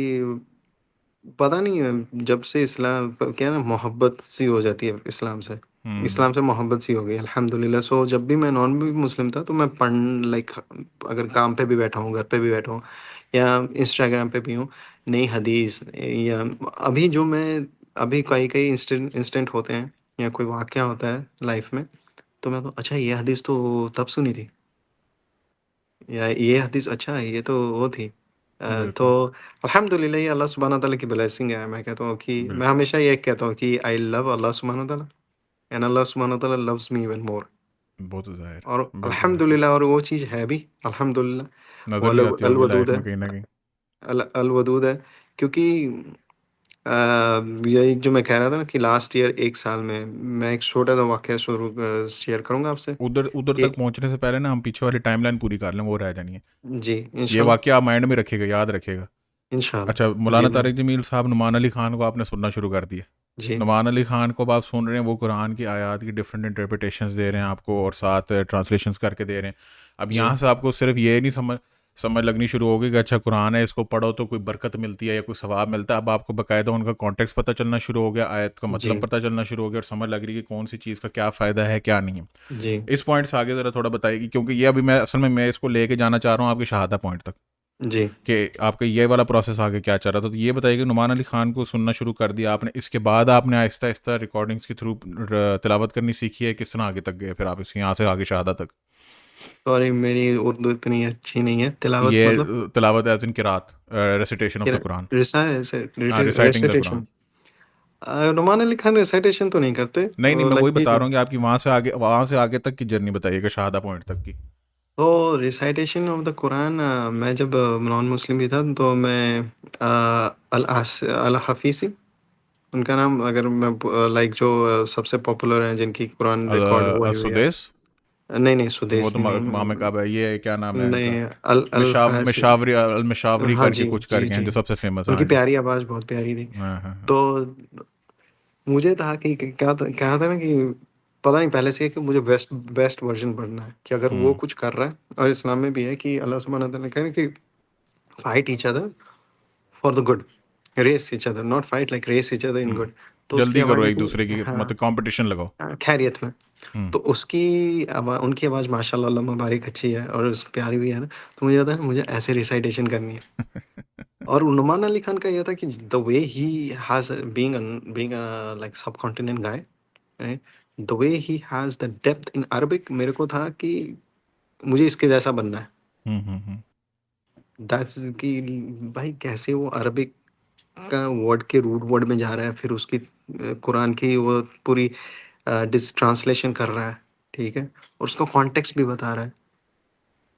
पता नहीं जब से इस्लाम क्या है ना, मोहब्बत सी हो जाती है
हम्म।
इस्लाम से मोहब्बत सी हो गई अल्हम्दुलिल्लाह। सो जब भी मैं नॉन भी मुस्लिम था तो मैं पढ़ लाइक, अगर काम पे भी बैठा हूँ, घर पे भी बैठा हूँ या इंस्टाग्राम पे भी हूँ, नई हदीस या अभी कई कई इंस्टेंट इंस्टेंट होते हैं या कोई वाक़या होता है लाइफ में, तो मैं तो अच्छा ये हदीस तो तब सुनी थी, या ये हदीस अच्छा है, ये तो वो थी। तो
बिल्कुल।
अल्हम्दुलिल्लाह ये अल्लाह सुब्हानहू तआला की ब्लेसिंग है। मैं कहता हूँ कि मैं
बिल्कुल।
हमेशा ये कहता हूँ कि आई लव अल्लाह सुब्हानहू तआला एंड अल्लाह सुब्हानहू तआला लव्स मी इवन मोर।
वो तो ज़ाहिर
और
है, बिल्कुल ऐसे ही
अल्हम्दुलिल्लाह, और वो चीज़ है भी अल्हम्दुलिल्लाह। वो
नज़र भी आती
अल
होगी
वदूद
लाइफ
है,
में कहीं ना कहीं।
अल वदूद है, क्योंकि अ, यही जो मैं कह रहा था ना कि लास्ट ईयर 1 साल में मैं एक छोटा-सा वाक़या शेयर करूँगा आपसे
उधर उधर
कि
तक पहुंचने से पहले ना हम पीछे वाली टाइमलाइन पूरी कर लें, वो रह जानी है।
जी,
ये
इंशाल्लाह,
वाकया आप माइंड में रखिएगा, याद रखिएगा। अच्छा,
इंशाल्लाह। जी,
मौलाना
मैं
तारिक जमील साहब, नुमान अली ख़ान को आपने सुनना शुरू कर दिया।
जी,
नुमान अली ख़ान को अब आप सुन रहे हैं, वो कुरान की आयत की डिफरेंट इंटरप्रिटेशंस दे रहे हैं आपको और साथ ट्रांसलेशंस करके दे रहे हैं। अब
जी,
यहाँ से आपको सिर्फ ये नहीं समझ समझ लगनी शुरू होगी कि अच्छा कुरान है, इसको पढ़ो तो कोई बरकत मिलती है या कोई सवाब मिलता है। अब आपको बाकायदा उनका कॉन्टेक्स्ट पता चलना शुरू हो गया, आयत का
जी
मतलब पता चलना शुरू हो गया, और समझ लग रही है कि कौन सी चीज़ का क्या फ़ायदा है क्या नहीं है।
जी
इस पॉइंट से आगे ज़रा थोड़ा बताइए, क्योंकि ये अभी मैं असल में मैं इसको लेके जाना चाह रहा हूँ आपकी शहादा पॉइंट तक,
जी।
कि आपका ये वाला प्रोसेस आगे क्या चल रहा था। तो ये बताइए कि नुमान अली खान को सुनना शुरू कर दिया आपने, इसके बाद आपने आहिस्ता आहिस्ता रिकॉर्डिंग्स के थ्रू तिलावत करनी सीखी है, किस तरह आगे तक गए फिर आप इस यहाँ से आगे शहादा तक?
सॉरी, मेरी उर्दू इतनी अच्छी नहीं है। तिलावत
ये
मतलब
तिलावत एज इन किरात, recitation of the Quran. Reciting the Quran.
Recitation. Nouman Ali Khan recitation तो नहीं करते,
नहीं नहीं,
तो
मैं वही
लाइक
बता रहा हूँ कि आपकी वहाँ से आगे तक की जर्नी बताइएगा, शहादा पॉइंट तक की।
तो रिसाइटेशन ऑफ द कुरान, मैं जब नॉन मुस्लिम भी था तो मैं अल हफीसी, उनका नाम, अगर मैं लाइक जो सबसे पॉपुलर हैं जिनकी कुरान रिकॉर्ड हुआ हुई है।
सुदेस।
नहीं नहीं,
वो तो
सुदेसी नहीं।
मामे काबा है, ये क्या नाम है इनका?
नहीं, अल अल फारसी।
मिशावरी
हाँ
करके
जी
कुछ
जी
करके हैं
जी।
जो सबसे फेमस।
उनकी
हाँ जी।
प्यारी आवाज़ बहुत प्यारी थी।
हाँ हाँ हाँ।
तो मुझे था कि क्या था ना कि पता नहीं पहले से ही कि मुझे बेस्ट बेस्ट वर्जन पढ़ना है, कि अगर वो
हम्म
कुछ कर रहा है, और इस्लाम में भी है कि अल्लाह सुब्हानहू व तआला कह रहे हैं कि fight each other for the good, race each other, not fight, like race each other in
hmm.
Good. तो उसकी
जल्दी
आवाज़
करो एक
इतनी,
दूसरे की,
हाँ,
मतलब कंपटीशन लगाओ।
खैरियत में।
हम्म
तो उसकी आवाज़, उनकी आवाज़ माशाल्लाह अल्लाह मुबारक अच्छी है और उस प्यारी भी है ना। तो मुझे था मुझे ऐसे रिसाइटेशन करनी है। और नुमान अली खान का ये था कि the way he has being like subcontinent guy, the way he has the depth in Arabic, मेरे को था कि मुझे इसके जैसा बनना है।
हम्म।
दैट्स कि भाई कैसे वो अरबिक का वर्ड के रूट वर्ड में जा रहा है, फिर उसकी कुरान की वो पूरी डिस ट्रांसलेशन कर रहा है, ठीक है, और उसका कॉन्टेक्स्ट भी बता रहा है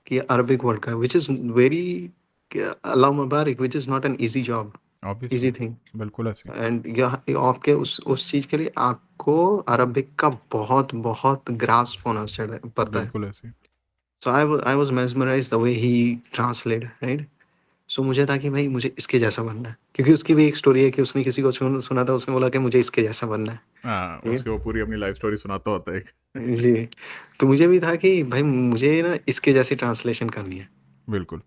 कि अरबिक वर्ड का, which is very, Allah Mubarak, which is not an easy job,
obviously.
Easy thing.
बिल्कुल ऐसे।
एंड यह आपके उस चीज़ के लिए आपको अरबिक का बहुत बहुत ग्रास्प होना चाहिए, पता है।
बिल्कुल ऐसे।
So I was mesmerized the way he translate, right. So मुझे था कि भाई मुझे इसके जैसा बनना है, क्योंकि उसकी भी एक स्टोरी है कि उसने किसी को सुना था, उसने बोला कि मुझे इसके जैसा बनना है।
हाँ,
ठीक
उसके वो पूरी अपनी लाइफ स्टोरी सुनाता होता है एक।
है जी। तो मुझे भी था कि भाई मुझे ना इसके जैसी ट्रांसलेशन करनी है,
बिल्कुल।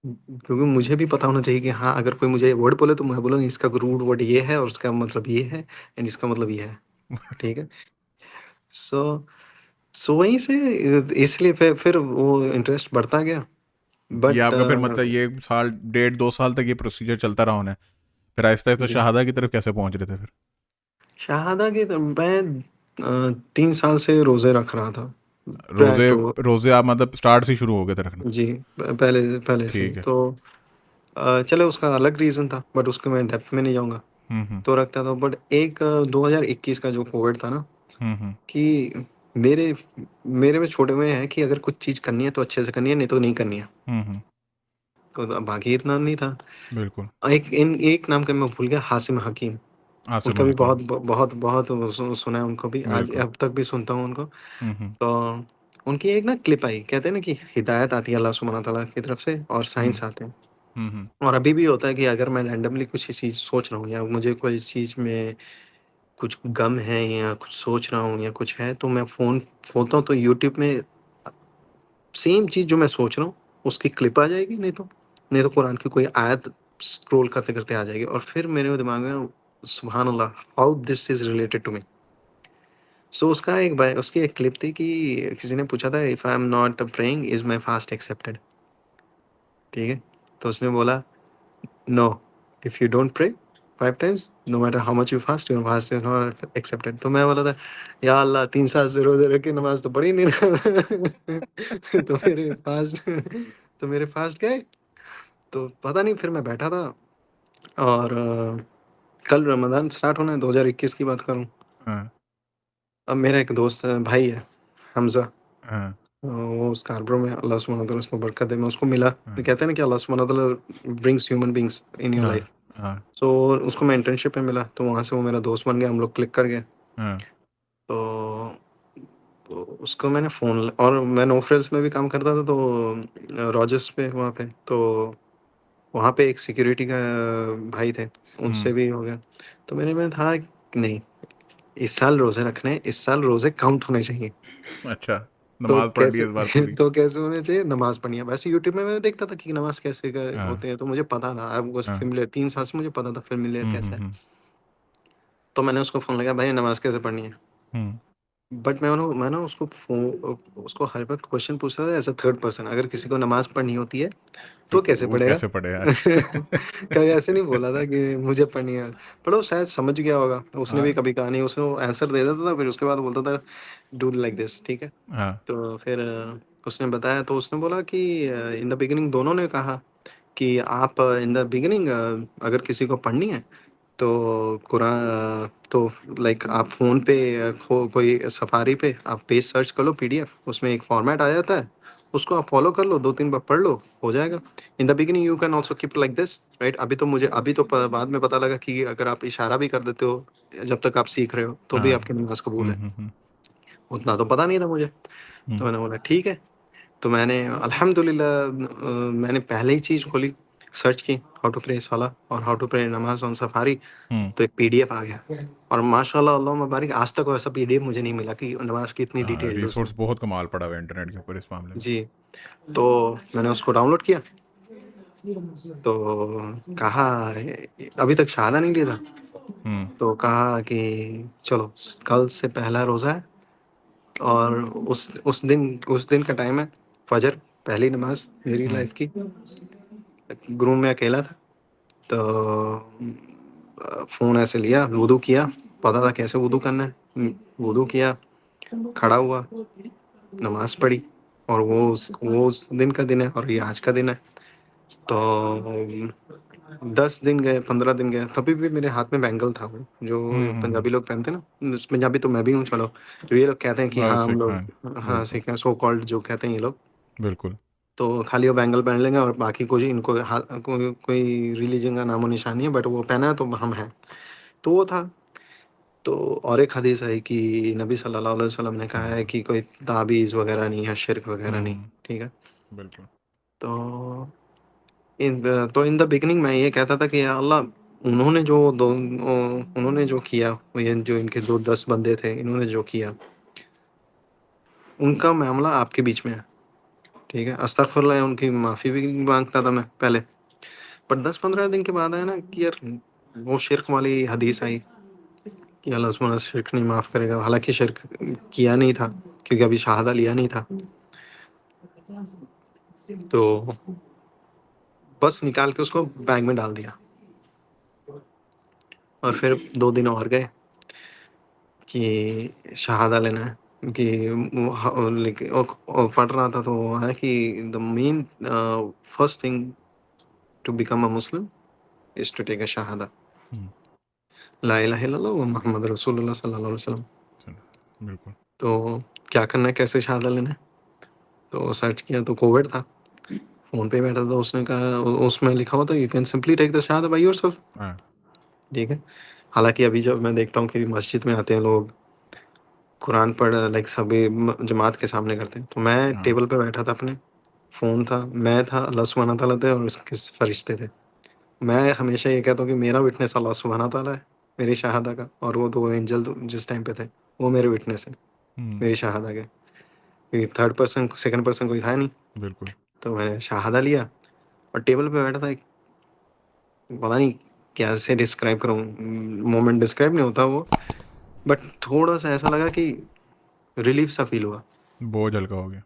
क्योंकि मुझे भी पता होना चाहिए कि हाँ, अगर कोई मुझे वर्ड बोले तो मैं बोलूँगा इसका रूट वर्ड ये है और उसका मतलब ये है, एंड इसका मतलब ये है, ठीक है। सो सो वहीं से इसलिए फिर वो इंटरेस्ट बढ़ता गया।
ये
बट
आपका फिर मतलब ये साल डेढ़ 2 साल तक ये प्रोसीजर चलता रहा होना है, फिर आहिस्ता आहिस्ता
जी,
शहादा की तरफ कैसे पहुंच रहे थे फिर?
शहादा के मैं 3 साल से रोज़े रख रहा था, प्रायर
रोजे?
टू।
रोजे आप मतलब स्टार्ट से शुरू हो गए थे रखना?
जी, पहले पहले से ही।
ठीक है।
तो चलो उसका अलग रीज़न था, बट उसके मैं डेप्थ में नहीं जाऊँगा।
हम्म।
तो रखता था, बट एक 2021 का जो कोविड था ना,
हम्म।
कि मेरे मेरे में छोटे में है कि अगर कुछ चीज़ करनी है तो अच्छे से करनी है, नहीं तो नहीं करनी है।
हम्म।
तो बाकी इतना नहीं था।
बिल्कुल।
एक नाम का मैं भूल गया, हासिम हकीम।
आसिम
उनका भी
हकीम।
बहुत सुना है उनको भी, आज
बिल्कुल।
अब तक भी सुनता हूँ उनको।
हम्म।
तो उनकी एक ना क्लिप आई, कहते हैं ना कि हिदायत आती है अल्लाह सुब्हानहू तआला की तरफ से और
हम्म
साइंस आते हैं।
हम्म।
और अभी भी होता है कि अगर मैं रैंडमली कुछ चीज़ सोच रहा हूँ, या मुझे कोई इस चीज़ में कुछ गम है या कुछ सोच रहा हूँ या कुछ है, तो मैं फ़ोन खोलता हूँ तो यूट्यूब में सेम चीज़ जो मैं सोच रहा हूँ उसकी क्लिप आ जाएगी, नहीं तो कुरान की कोई आयत स्क्रॉल करते-करते आ जाएगी, और फिर मेरे दिमाग में सुभान अल्लाह, how this is related to me. So उसकी एक क्लिप थी कि किसी ने पूछा था, if I am not praying is my fast accepted, ठीक है? तो उसने बोला, no, if you don't pray 5 times, no matter how much you fast, your fast is not accepted. तो मैं बोला था, या अल्लाह 3 साल से रोज़े रख के नमाज़ तो पढ़ ही नहीं रहा। तो मेरे फास्ट गए। तो पता नहीं, फिर मैं बैठा था, और कल रमज़ान स्टार्ट होना है, 2021 की बात करूँ।
हाँ
अब मेरा एक दोस्त है, भाई है, हमज़ा।
हाँ
वो स्कार्बरो में, अल्लाह सुब्हानहू व तआला उसको बरकत दे, मैं उसको मिला। तो
हाँ
कहते हैं ना कि अल्लाह सुब्हानहू व तआला brings human beings in your
हाँ
लाइफ।
हाँ
सो उसको मैं इंटर्नशिप में मिला, तो वहाँ से वो मेरा दोस्त बन गया, हम लोग क्लिक कर गए।
हाँ।
तो उसको मैंने फ़ोन, और मैं नो फ्रिल्स में भी काम करता था, तो रॉजर्स पे वहाँ पे, तो वहाँ पे एक सिक्योरिटी का भाई थे,
हम्म।
उनसे भी हो गया। तो मेरे में था कि नहीं, इस साल रोज़े रखने हैं, इस साल रोज़े काउंट होने चाहिए।
अच्छा।
तो
नमाज पढ़ ली
कैसे
इस बार पूरी।
तो कैसे होने चाहिए, नमाज पढ़नी है। वैसे यूट्यूब में मैं देखता था कि नमाज कैसे
हाँ
होते हैं, तो मुझे पता था, अब वो
हाँ।
फेमिलियर 3 साल से मुझे पता था फेमिलियर कैसा है।
हम्म।
तो मैंने उसको फ़ोन लगाया, भाई नमाज कैसे पढ़नी है।
हम्म।
बट मैं ना उसको हर वक्त क्वेश्चन पूछता था एज अ थर्ड पर्सन, अगर किसी को नमाज पढ़नी होती है
तो
तो कैसे
वो
पढ़ेगा।
कैसे पढ़े यार?
कभी ऐसे नहीं बोला था कि मुझे पढ़नी है, पर वो शायद समझ गया होगा, उसने भी
हाँ
कभी कहा नहीं, उसने आंसर दे देता था, फिर उसके बाद बोलता था डू लाइक दिस, ठीक है।
हाँ।
तो फिर उसने बताया, तो उसने बोला कि इन द बिगिनिंग दोनों ने कहा कि आप इन द बिगिनिंग अगर किसी को पढ़नी है तो कुरान तो लाइक आप फ़ोन पे कोई सफारी पे आप पेज सर्च कर लो, पीडीएफ उसमें एक फॉर्मेट आ जाता है, उसको आप फॉलो कर लो, 2-3 बार पढ़ लो, हो जाएगा। इन the beginning you can also keep like this, right. अभी तो बाद में पता लगा कि अगर आप इशारा भी कर देते हो जब तक आप सीख रहे हो तो भी
हाँ।
आपकी नमाज कबूल है।
हम्म।
उतना तो पता नहीं था मुझे। तो
हम्म।
मैंने बोला ठीक है। तो मैंने अल्हम्दुलिल्लाह मैंने पहले ही चीज़ खोली, सर्च की हाउ टू प्रे साला और हाउ टू प्रे नमाज ऑन सफारी,
हम्म।
तो एक पीडीएफ आ गया। और माशाल्लाह अल्लाहुम्मा बारिक, आज तक वैसा पीडीएफ मुझे नहीं मिला कि नमाज की इतनी
हाँ,
डिटेल्ड उसमें।
रिसोर्स बहुत कमाल पड़ा हुआ है इंटरनेट के ऊपर इस मामले में।
जी। तो मैंने उसको डाउनलोड किया, तो कहा अभी तक शहादा नहीं लिया था,
हम्म।
तो कहा कि चलो कल से पहला रोज़ा है, और उस दिन का टाइम है फजर, पहली नमाज मेरी
हम्म।
लाइफ की। रूम में अकेला था, तो फ़ोन ऐसे लिया, वुदू किया, पता था कैसे वुदू करना है, वुदू किया, खड़ा हुआ, नमाज पढ़ी। और वो उस दिन का दिन है और ये आज का दिन है। तो 10 दिन गए, 15 दिन गए, तभी भी मेरे हाथ में बैंगल था, वो जो पंजाबी लोग पहनते हैं ना, पंजाबी तो मैं भी हूँ चलो, तो ये लोग कहते हैं कि हाँ हम
सिख, हाँ।
लोग, हाँ
बिल्कुल
सिख हैं, सो कॉल्ड जो कहते हैं ये लोग।
बिल्कुल।
तो खाली वो बैंगल पहन लेंगे और बाकी कुछ इनको कोई रिलीजन का नामो निशान नहीं है, बट वो पहना है तो हम हैं। तो वो था। तो और एक हदीस है कि नबी सल्लल्लाहु अलैहि वसल्लम ने कहा है
सल्लल्लाहु।
कि कोई ताबीज़ वगैरह नहीं है, शिर्क वगैरह नहीं,
हम्म।
ठीक है।
बिल्कुल।
तो इन द बिगिनिंग मैं ये कहता था कि या अल्लाह, उन्होंने जो किया, वो ये जो इनके 10 बंदे थे, इन्होंने जो किया, उनका मामला आपके बीच में है, ठीक है। अस्तगफिरुल्लाह, उनकी माफ़ी भी मांगता था मैं पहले। पर 10-15 दिन के बाद है ना कि यार वो शिर्क वाली हदीस आई कि अल्लाह सुब्हानहू शिर्क नहीं माफ़ करेगा, हालांकि शिर्क किया नहीं था क्योंकि अभी शहादा लिया नहीं था। तो बस निकाल के उसको बैग में डाल दिया, और फिर 2 दिन और गए कि शहादा लेना है, कि पढ़ रहा था तो वो है कि the main first thing to become a Muslim is to take a shahada,
hmm.
ला इलाहा इल्लल्लाह व मोहम्मद रसूलुल्लाह सल्लल्लाहु अलैहि वसल्लम।
बिल्कुल।
तो क्या करना है, कैसे शहादा लेना है, तो सर्च किया तो कोविड था, फ़ोन पे बैठा था, उसने कहा उसमें लिखा हुआ था you can simply take the शहादा बाय योरसेल्फ,
हाँ
ठीक है। हालांकि अभी जब मैं देखता हूँ कि मस्जिद में आते हैं लोग, कुरान पढ़ लाइक सभी जमात के सामने करते हैं, तो मैं
हाँ।
टेबल पे बैठा था अपने, फ़ोन था, मैं था, अल्लाह सुब्हाना ताला थे और उसके फरिश्ते थे। मैं हमेशा ये कहता हूँ कि मेरा विटनेस अल्लाह सुब्हाना ताला है, मेरी शहादा का, और वो 2 एंजल जिस टाइम पे थे, वो मेरे विटनेस हैं,
हम्म।
मेरी शहादा के। क्योंकि थर्ड पर्सन, सेकंड पर्सन कोई था नहीं।
बिल्कुल।
तो मैंने शहादा लिया और टेबल पे बैठा था, एक पता नहीं कैसे डिस्क्राइब करूँ, मोमेंट डिस्क्राइब नहीं होता वो, बट थोड़ा-सा ऐसा लगा कि रिलीफ़ सा फ़ील हुआ।
बोझ हल्का हो गया।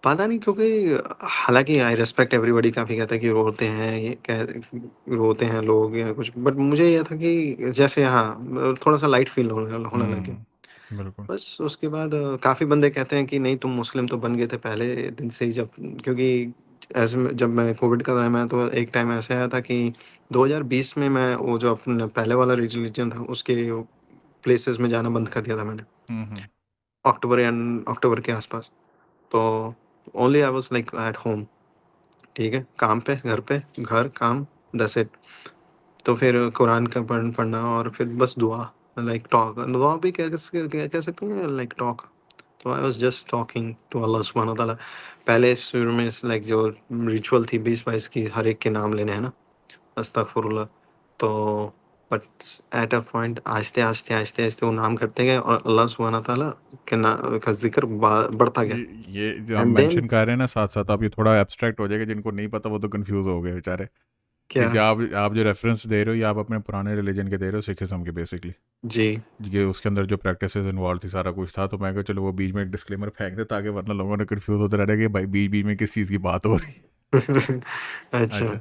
पता नहीं, क्योंकि हालाँकि आई रिस्पेक्ट एवरीबॉडी, काफ़ी कहते हैं कि रोते हैं लोग या कुछ, बट मुझे ये था कि जैसे हाँ, थोड़ा-सा लाइट फ़ील होने होने लग गया।
बिल्कुल।
बस उसके बाद काफ़ी बंदे कहते हैं कि नहीं तुम मुस्लिम तो बन गए थे पहले दिन से ही, जब क्योंकि ऐसे में जब मैं कोविड का टाइम आया तो एक टाइम ऐसे आया था कि 2020 में मैं वो जो अपना पहले वाला रिलीजन था उसके प्लेसेस में जाना बंद कर दिया था मैंने,
हम्म।
अक्टूबर के आसपास। तो only I was like at home, ठीक है, काम पे, घर पे, घर, काम, दैट्स इट। तो फिर कुरान का पढ़ना और फिर बस दुआ, लाइक टॉक, दुआ भी कह सकते हैं लाइक टॉक। तो I was just talking to Allah सुब्हानहू व तआला। पहले शुरू में लाइक जो रिचुअल थी 20-22 की, हर एक के नाम लेने हैं ना, अस्तगफिरुल्लाह। तो बट एट अ पॉइंट आहिस्ते आहिस्ते आहिस्ते आहिस्ते वो नाम करते गए और अल्लाह सुब्हाना ताला के का जिक्र बढ़ता गया।
ये जो हम
एंड देन
मेंशन कर रहे हैं ना साथ साथ, आप ये थोड़ा एब्स्ट्रैक्ट हो जाएगा, जिनको नहीं पता वो तो कंफ्यूज हो गए बेचारे कि
क्या?
जो आप जो रेफरेंस दे रहे हो, ये आप अपने पुराने रिलीजन के दे रहे हो, सिखिज्म के बेसिकली।
जी
ये उसके अंदर जो प्रैक्टिसेस इन्वॉल्व थी, सारा कुछ था, तो मैं कहा चलो वो बीच में एक डिस्क्लेमर फेंक दे, ताकि वरना लोगों ने कंफ्यूज होते रह कि भाई बीच बीच में किस चीज़ की बात हो रही है।
अच्छा।
अच्छा।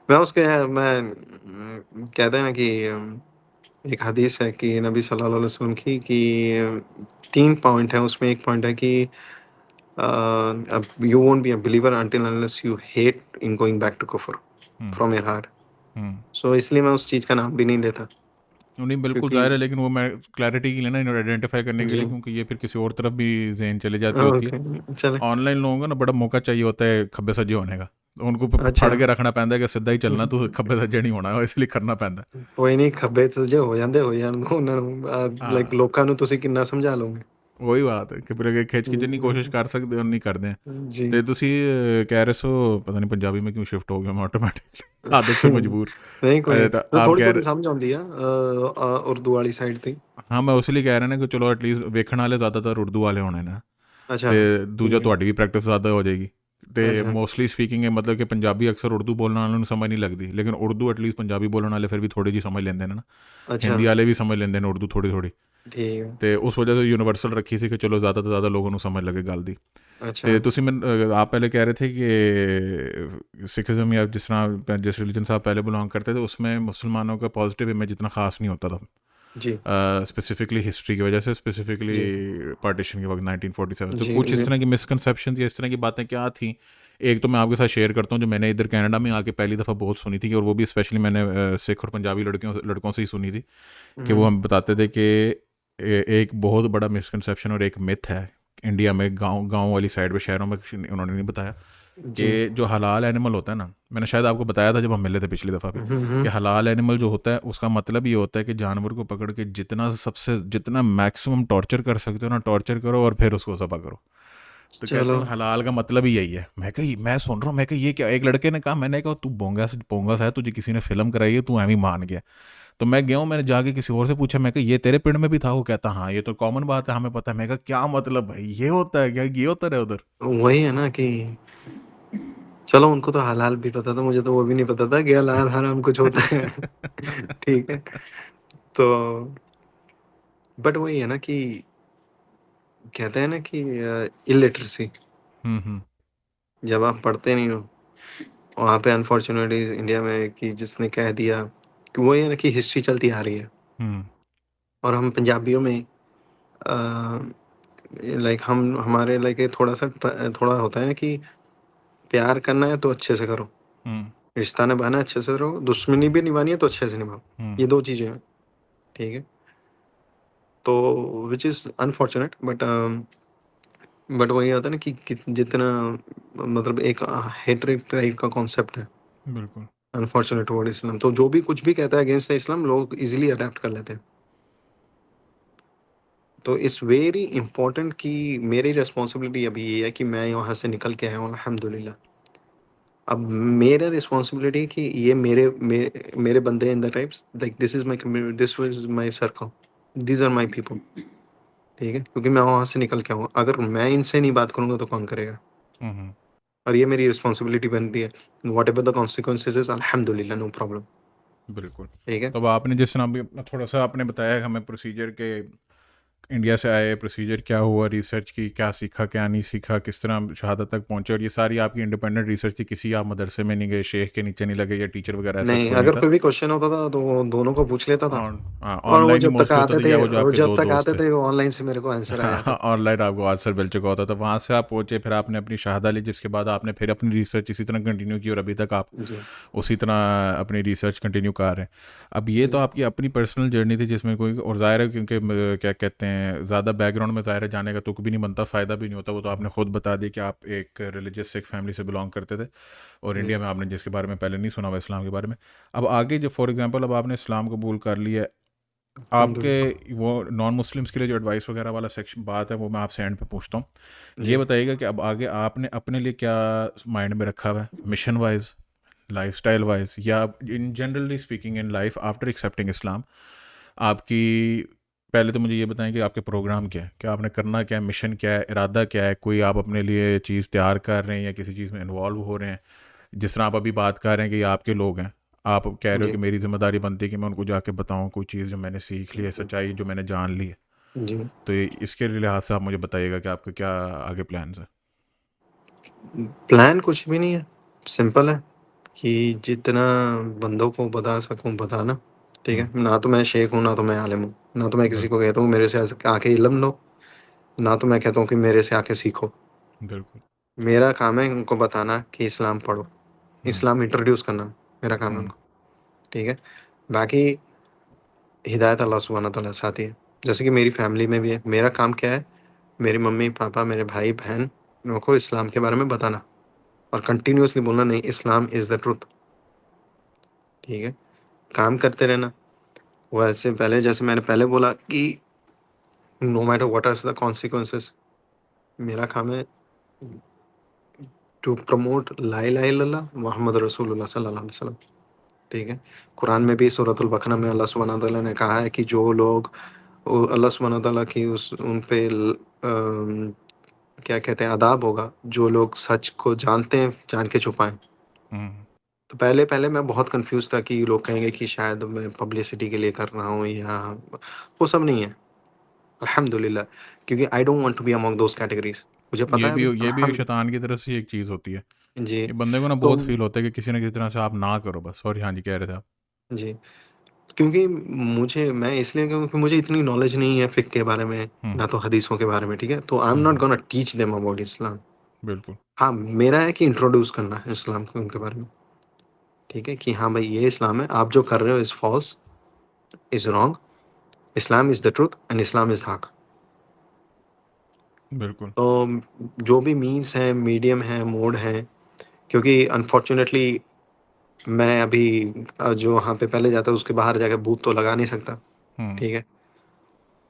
मैं कहते हैं ना कि एक हदीस है कि नबी सल्लल्लाहु अलैहि वसल्लम की कि 3 पॉइंट है, उसमें एक पॉइंट है कि you won't be a believer until unless you hate in going back to kufr
hmm.
From your heart.
Hmm.
So इसलिए मैं उस चीज़ का नाम भी नहीं लेता,
नहीं बिल्कुल
क्योंकि
जाहिर है, लेकिन वो मैं क्लैरिटी के लिए ना, आइडेंटिफाई करने के
जी
लिए, क्योंकि ये फिर किसी और तरफ भी जहन चले जाती होती है।
ओके चले।
ऑनलाइन लोगों को ना बड़ा मौका चाहिए होता है खब्बे सज्जे होने का, तो उनको
अच्छा
फड़ के रखना पैंदा है कि सिद्धा ही चलना, तो खब्बे सज्जे नहीं होना, इसलिए करना पैंदा है।
ਕੋਈ ਨਹੀਂ, ਖੱਬੇ ਸੱਜੇ ਹੋ ਜਾਂਦੇ ਹੋ ਜਾਣ ਦਿਓ ਉਹਨਾਂ ਨੂੰ, ਲਾਈਕ
हाँ,
ਲੋਕਾਂ ਨੂੰ ਤੁਸੀਂ ਕਿੰਨਾ ਸਮਝਾ ਲਓਗੇ।
वही बात है कि फिर अगर खिंच के जितनी कोशिश कर सकते हो नहीं करते हैं।
ਜੀ
तो ਤੁਸੀਂ कह रहे सो, पता नहीं पंजाबी में क्यों शिफ्ट हो गया मैं ऑटोमेटिकली, आदत से मजबूर।
ਨਹੀਂ ਕੋਈ
तो
ਨਹੀਂ,
आप
ਥੋੜੀ
कह
ਥੋੜੀ
रहे,
ਸਮਝ ਆਉਂਦੀ ਆ ਉਰਦੂ ਵਾਲੀ ਸਾਈਡ ਤੇ।
हाँ मैं उसलिए कह रहा ना कि चलो एटलीस्ट वेखण वाले ज़्यादातर उर्दू वाले होने ने,
ਅੱਛਾ
ਤੇ ਦੂਜਾ
ਠੀਕ ਹੈ।
ਤੁਹਾਡੀ ਵੀ ਪ੍ਰੈਕਟਿਸ ਜ਼ਿਆਦਾ ਹੋ ਜਾਏਗੀ। ਤੇ
ਅੱਛਾ
ਮੋਸਟਲੀ ਸਪੀਕਿੰਗ ਹੈ, ਮਤਲਬ ਕਿ ਪੰਜਾਬੀ ਅਕਸਰ ਉਰਦੂ ਬੋਲਣ ਵਾਲਿਆਂ ਨੂੰ ਸਮਝ ਨਹੀਂ ਲੱਗਦੀ, ਲੇਕਿਨ ਉਰਦੂ ਐਟਲੀਸਟ ਪੰਜਾਬੀ ਬੋਲਣ ਵਾਲੇ ਫਿਰ ਵੀ ਥੋੜੀ ਜਿਹੀ ਸਮਝ ਲੈਂਦੇ ਨੇ ਨਾ।
ਅੱਛਾ
ਹਿੰਦੀ ਵਾਲੇ ਵੀ ਸਮਝ ਲੈਂਦੇ ਨੇ ਉਰਦੂ ਥੋੜੀ ਥੋੜੀ।
ਠੀਕ ਹੈ।
ਤੇ ਉਸ ਵਜ੍ਹਾ ਤੋਂ ਯੂਨੀਵਰਸਲ ਰੱਖੀ ਸੀ ਕਿ ਚਲੋ ਜ਼ਿਆਦਾ ਤੋਂ ਜ਼ਿਆਦਾ ਲੋਕਾਂ ਨੂੰ ਸਮਝ ਲੱਗੇ ਗੱਲ ਦੀ।
ਅੱਛਾ
ਤੇ ਤੁਸੀਂ आप पहले कह रहे थे कि सिखिज़्म या जिस रिलीजन से आप पहले बिलोंग करते थे, उसमें मुसलमानों का पॉजिटिव इमेज इतना ख़ास नहीं होता था,
जी
स्पेसिफिकली हिस्ट्री की वजह से, स्पेसिफिकली
जी
पार्टीशन के वक्त 1947। तो
जी
कुछ इस
जी
तरह की मिसकंसेप्शन या इस तरह की बातें क्या थी? एक तो मैं आपके साथ शेयर करता हूँ जो मैंने इधर कनाडा में आके पहली दफ़ा बहुत सुनी थी, और वो भी स्पेशली मैंने सिख और पंजाबी लड़कों से ही सुनी थी, कि वो हम बताते थे कि एक बहुत बड़ा मिसकंसेप्शन और एक मिथ है इंडिया में, गाँव वाली साइड में, शहरों में उन्होंने नहीं बताया,
जी
कि जो हलाल एनिमल होता है ना, मैंने शायद आपको बताया था जब हम मिले थे पिछली दफ़ा भी, कि हलाल एनिमल जो होता है उसका मतलब ये होता है कि जानवर को पकड़ के जितना मैक्सिमम टॉर्चर कर सकते हो ना, टॉर्चर करो और फिर उसको ज़बह करो। तो कहते
चलो
हैं हलाल का मतलब ही यही है। मैं सुन रहा हूँ, मैं कहा ये क्या, एक लड़के ने कहा, मैंने कहा तू बोंगा सा है, तुझे किसी ने फिल्म कराई है, तू एवं मान गया। तो मैं गया हूँ, मैंने जाके किसी और से पूछा, मैं कहा ये तेरे पिंड में भी था? वो कहता हाँ ये तो कॉमन बात है, हमें पता है। मैं कहा क्या मतलब भाई, ये होता है क्या, ये होता है उधर?
वही है ना कि चलो उनको तो हलाल भी पता था, मुझे तो वो भी नहीं पता था कि हलाल हराम कुछ होता है। ठीक है। तो बट वही है ना कि कहते हैं ना कि इलिटरेसी,
हम्म।
जब आप पढ़ते नहीं हो वहाँ पे, अनफॉर्चुनेटली इंडिया में, कि जिसने कह दिया कि वो ये ना कि हिस्ट्री चलती आ रही है,
हम्म।
और हम पंजाबियों में लाइक हम हमारे लाइक थोड़ा सा थोड़ा होता है कि प्यार करना है तो अच्छे से करो,
हम्म।
रिश्ता निभाना है अच्छे से रहो, दुश्मनी भी निभानी है तो अच्छे से निभाओ।
हम्म।
ये 2 चीज़ें हैं, ठीक है? तो व्हिच इज़ अनफॉर्चुनेट, बट वही होता है ना कि जितना मतलब एक हेट्रेड टाइप का कॉन्सेप्ट है,
बिल्कुल।
अनफॉर्चुनेट टुवर्ड इस्लाम, तो जो भी कुछ भी कहता है अगेंस्ट द इस्लाम लोग इजीली अडेप्ट कर लेते हैं। तो इट्स वेरी इंपॉर्टेंट कि मेरी रिस्पॉन्सिबिलिटी अभी ये है कि मैं यहाँ से निकल के आया हूँ अल्हम्दुलिल्लाह। अब मेरा रिस्पॉन्सिबिलिटी है कि ये मेरे बंदे in the types, like this is my community, this is my circle, these are my people, ठीक है? क्योंकि मैं वहाँ से निकल के आऊँ, अगर मैं इनसे नहीं बात करूँगा तो कौन करेगा?
हम्म।
और ये मेरी रिस्पॉन्सिबिलिटी बनती है। What ever the consequences is, अल्हम्दुलिल्लाह, नो प्रॉब्लम,
बिल्कुल।
ठीक है?
तो अब आपने जिस तरह अभी थोड़ा सा आपने बताया हमें प्रोसीजर के, इंडिया से आए, प्रोसीजर क्या हुआ, रिसर्च की, क्या सीखा क्या नहीं सीखा, किस तरह शहादत तक पहुंचे, और ये सारी आपकी इंडिपेंडेंट रिसर्च थी, किसी आप मदरसे में नहीं गए, शेख के नीचे नहीं लगे, या टीचर वगैरह ऐसा
नहीं,
कोई नहीं
अगर
था?
कोई भी क्वेश्चन होता था तो वो दोनों को पूछ लेता था,
और हाँ,
और वो
ऑनलाइन ही
जब तक
मोस्टली होता
आते
था,
थे,
या वो जो
वो
आपके
जब
दो
तक
दोस्त
आते
थे।
थे वो ऑनलाइन से मेरे को आंसर आ जाता था।
ऑनलाइन आपको आंसर मिल चुका होता था, वहाँ से आप पहुँचे, फिर आपने अपनी शहादा ली, जिसके बाद आपने फिर अपनी रिसर्च इसी तरह कंटिन्यू की, और अभी तक आप
जी
उसी तरह अपनी रिसर्च कंटिन्यू कर रहे हैं। अब ये तो
जी
आपकी अपनी पर्सनल जर्नी थी, जिसमें कोई और ज़ाहिर है, क्योंकि क्या कहते हैं, ज़्यादा बैकग्राउंड में ज़ाहिर है जाने का तुक भी नहीं बनता, फ़ायदा भी नहीं होता। वो तो आपने खुद बता दिया कि आप एक रिलीजियस सिख फैमिली से बिलोंग करते थे, और
जी
इंडिया में आपने जिसके बारे में पहले नहीं सुना हुआ, इस्लाम के बारे में। अब आगे जो फॉर एग्जांपल अब आपने इस्लाम कबूल कर लिया है, आपके
अल्हम्दुलिल्लाह।
वो नॉन मुस्लिम्स के लिए जो एडवाइस वगैरह वाला सेक्शन बात है, वो मैं आपसे एंड पे पूछता हूँ। ये
जी
बताइएगा कि अब आगे आपने अपने लिए क्या माइंड में रखा हुआ है मिशन वाइज, लाइफस्टाइल वाइज या in generally speaking in life after accepting Islam, आपकी, पहले तो मुझे ये बताएं कि आपके प्रोग्राम क्या है, क्या आपने करना क्या है, मिशन क्या है, इरादा क्या है, कोई आप अपने लिए चीज़ तैयार कर रहे हैं या किसी चीज़ में इन्वॉल्व हो रहे हैं? जिस तरह आप अभी बात कर रहे हैं कि ये आपके लोग हैं, आप कह रहे हो
जी
कि मेरी जिम्मेदारी बनती है कि मैं उनको जाके बताऊं कोई चीज़ जो मैंने सीख ली है, सच्चाई जो मैंने जान ली है।
जी।
तो ये इसके लिहाज से आप मुझे बताइएगा कि आपका क्या आगे प्लान्स है?
प्लान कुछ भी नहीं है, सिंपल है कि जितना बंदों को बता सकूं बताना। ठीक
हम्म।
है, ना तो मैं शेख हूँ, ना तो मैं आलिम हूँ, ना तो मैं किसी
बिल्कुल।
को कहता हूँ मेरे से आके इल्म लो, ना तो मैं कहता हूँ कि मेरे से आके सीखो।
बिल्कुल।
मेरा काम है उनको बताना कि इस्लाम पढ़ो,
हम्म।
इस्लाम इंट्रोड्यूस करना, मेरा काम है
हम्म।
उनको। ठीक है, बाकी हिदायत अल्लाह सुब्हानहू व तआला से आती है। जैसे कि मेरी फैमिली में भी है, मेरा काम क्या है, मेरी मम्मी पापा मेरे भाई बहन लोगों को इस्लाम के बारे में बताना और कंटिन्यूअसली बोलना नहीं, इस्लाम इज़ द ट्रुथ। ठीक है, काम करते रहना। वैसे पहले जैसे मैंने पहले बोला कि no matter what are the consequences, मेरा काम है टू प्रमोट ला इलाहा इल्लल्लाह मोहम्मद रसूलुल्लाह सल्लल्लाहु अलैहि वसल्लम। ठीक है, कुरान में भी सूरतुल बकरा में अल्लाह सुब्हानहू व तआला ने कहा है कि जो लोग अल्लाह सुब्हानहू व तआला की उस उन पे क्या कहते हैं अदाब होगा, जो लोग सच को जानते हैं जान के छुपाएं।
हम्म।
तो पहले पहले मैं बहुत कंफ्यूज था कि लोग कहेंगे कि शायद मैं पब्लिसिटी के लिए कर रहा हूँ या वो सब नहीं है, अल्हम्दुलिल्लाह। क्योंकि I don't want to be among those categories, मुझे पता है अभी
ये भी एक शैतान की तरफ से एक चीज़ होती है।
जी।
ये बंदे को ना
तो
बहुत फील होता है कि किसी ना किसी तरह से आप ना करो बस। सॉरी, हाँ जी, कह रहे थे आप?
जी, क्योंकि मुझे मैं इसलिए क्योंकि मुझे इतनी नॉलेज नहीं है फ़िक़्ह के बारे में,
हम्म।
ना तो हदीसों के बारे में। ठीक है, तो I am not
hmm.
Gonna teach them about Islam.
बिल्कुल।
हाँ, मेरा है कि इंट्रोड्यूस करना है इस्लाम को उनके बारे में। ठीक है, कि हाँ भाई ये इस्लाम है, आप जो कर रहे हो is false, is wrong, Islam is the truth and Islam is हक।
बिल्कुल।
तो जो भी मीन्स हैं, मीडियम हैं, मोड हैं, क्योंकि अनफॉर्च्यूनेटली मैं अभी जो वहाँ पे पहले जाता उसके बाहर जाके बूथ तो लगा नहीं सकता।
हम्म।
ठीक है,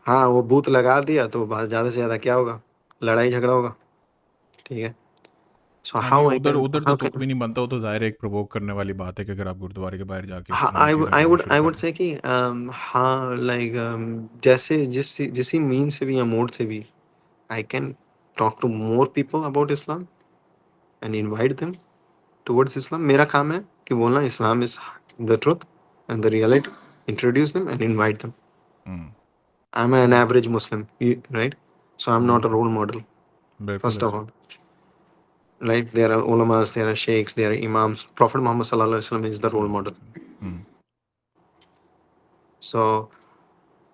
हाँ, वो बूथ लगा दिया तो बात ज़्यादा से ज़्यादा क्या होगा? लड़ाई झगड़ा होगा। ठीक है, सो
हाँ नहीं,
हाउ आई
उधर
कैन
उधर तो
हाउ
तुक
कैन
भी नहीं बनता। वो तो ज़ाहिर है एक प्रोवोक करने वाली बात है कि अगर आप गुरुद्वारे के बाहर जाके इस
हाँ,
तरह की चीज़ें करना शुरू
आई
कर
वुड
दें।
से कि हाँ, लाइक जैसे जिस ही मीन से भी या मोड से भी I can talk to more people about Islam and invite them towards Islam. मेरा काम है कि बोलना Islam is the truth and the reality, introduce them and invite them.
Hmm.
I am an
बिल्कुल।
Average Muslim, right? So I am not a
बिल्कुल।
रोल मॉडल,
बिल्कुल
फर्स्ट ऑफ
ऐसे।
All. Right? There are ulamas, there are sheikhs, there are imams. Prophet Muhammad sallallahu alaihi wasallam is the role
सल्लल्लाहु
model.
अलैहि वसल्लम। हम्म।
So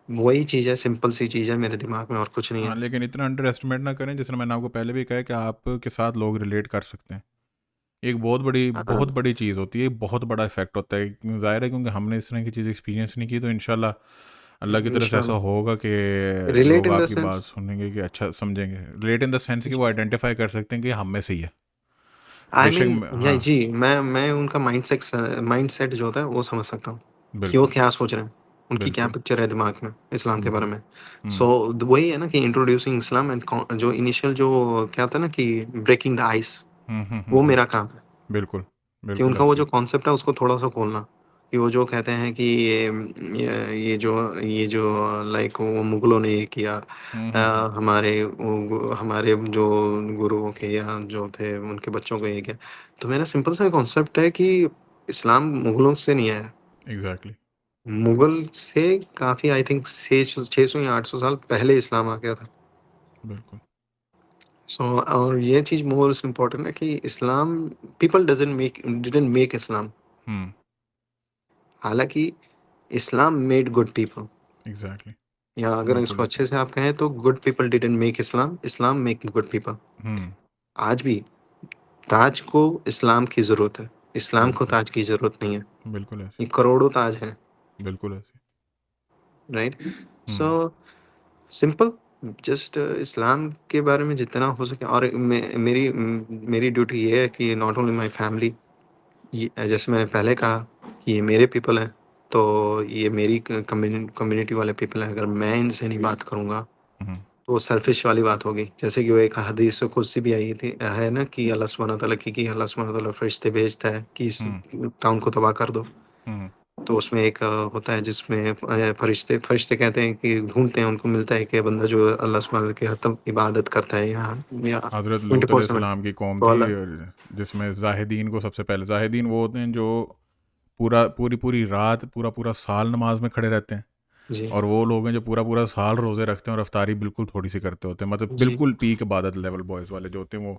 वही चीज़ है, सिंपल सी चीज़ है मेरे दिमाग में और कुछ नहीं
हाँ
है।
लेकिन इतना अंडर एस्टिमेट ना करें। जिस तरह मैंने आपको पहले भी कहा है कि आपके साथ लोग रिलेट कर सकते हैं। एक
हाँ,
बहुत बड़ी चीज़ होती है, बहुत बड़ा इफेक्ट होता है। ज़ाहिर है क्योंकि हमने इस तरह की चीज़ एक्सपीरियंस नहीं की, तो इंशाल्लाह अल्लाह की तरफ से ऐसा
इंशाल्लाह।
होगा कि
रिलेट
लोग
इन द
आपकी बात
सेंस,
सुनेंगे, कि अच्छा समझेंगे। रिलेट इन द सेंस कि वो आइडेंटिफाई कर सकते हैं कि हम में से ही है।
आई
बेशक
मीन या
हाँ।
जी, मैं उनका माइंडसेट जो होता है वो समझ सकता हूँ कि वो
बिल्कुल।
क्या सोच रहे हैं, उनकी क्या
बिल्कुल।
पिक्चर है दिमाग में इस्लाम के बारे
हम्म।
में। सो
हम्म।
वही है ना कि इंट्रोड्यूसिंग इस्लाम एंड जो इनिशियल जो क्या था ना कि ब्रेकिंग द आइस, वो
हम्म।
मेरा काम है।
बिल्कुल।
कि
बिल्कुल
उनका वो
ऐसे
जो
ही।
कॉन्सेप्ट है उसको थोड़ा-सा खोलना, कि वो जो कहते हैं कि ये जो लाइक वो मुगलों ने ये किया, हमारे जो गुरुओं के या जो थे उनके बच्चों को ये किया। तो मेरा सिंपल सा कॉन्सेप्ट है कि इस्लाम मुगलों से नहीं आया।
एग्जैक्टली।
मुगल से काफ़ी आई थिंक 600 या 800 साल पहले इस्लाम आ गया था।
बिल्कुल।
सो और ये चीज़ मोस्ट इम्पोर्टेंट है कि Islam people doesn't make didn't make Islam.
Hmm.
हालाँकि Islam made good people,
exactly.
या अगर
बिल्कुल
इसको
ऐसे।
अच्छे से आप कहें तो good people didn't make Islam, Islam make good people.
Hmm.
आज भी ताज को इस्लाम की ज़रूरत है, इस्लाम को
बिल्कुल।
ताज की ज़रूरत नहीं है।
बिल्कुल ऐसे।
ये करोड़ों ताज हैं,
बिल्कुल ऐसे।
राइट? सो
हम्म।
सिंपल, जस्ट इस्लाम के बारे में जितना हो सके। और मेरी ड्यूटी ये है कि नॉट ओनली माय फैमिली, ये जैसे मैंने पहले कहा कि ये मेरे पीपल हैं, तो ये मेरी कम्युनिटी वाले पीपल हैं। अगर मैं इनसे नहीं बात करूँगा,
हम्म।
तो वो सेल्फिश वाली बात होगी। जैसे कि वो एक हदीस कुदसी भी आई थी, है ना, कि अल्लाह सुब्हानहू तआला की कि अल्लाह सुब्हानहू तआला फरिश्ते भेजता है कि इस
हम्म
टाउन को तबाह कर दो।
हम्म
तो उसमें एक होता है जिसमें फरिश्ते फरिश्ते कहते हैं कि ढूंढते हैं, उनको मिलता है कि बंदा जो अल्लाह सुब्हानहू की हर तब इबादत करता है या
हज़रत
ट्वेंटी
लूत
फोर सेवन।
अलैहिस्सलाम की कौम
तो
थी,
अल्लाह
और जिसमें जाहिदीन को सबसे पहले, जाहिदीन वो होते हैं जो पूरा पूरी पूरी रात पूरा पूरा साल नमाज में खड़े रहते हैं,
जी
और वो लोग हैं जो पूरा पूरा साल रोज़े रखते हैं और अफ्तारी बिल्कुल थोड़ी सी करते होते हैं, मतलब
जी।
बिल्कुल पीक इबादत लेवल बॉयज़ वाले जो होते हैं वो।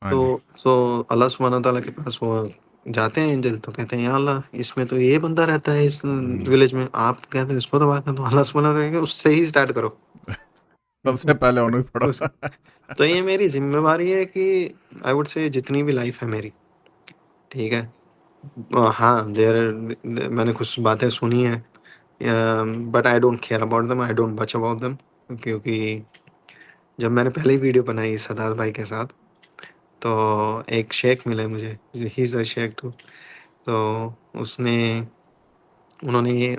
हाँ
तो
जी।
तो अल्लाह सुब्हानहू तआला के पास वो जाते हैं एंजल, तो कहते हैं या अल्लाह इसमें तो ये बंदा रहता है इस
हम्म।
विलेज में, आप कहते हैं इसको तबाह कर दो। अल्लाह सुब्हानहू तआला कहेंगे उससे ही स्टार्ट करो।
सबसे पहले उन्हें पढ़ो।
उस तो ये मेरी जिम्मेवारी है कि आई वुड से जितनी भी लाइफ है मेरी, ठीक है। हाँ, मैंने कुछ बातें सुनी हैं, but I don't care about them, I don't बच अबाउट देम। क्योंकि जब मैंने पहली वीडियो बनाई सरदार भाई के साथ, तो एक शेख मिले मुझे, he is a sheikh too. तो उसने उन्होंने ये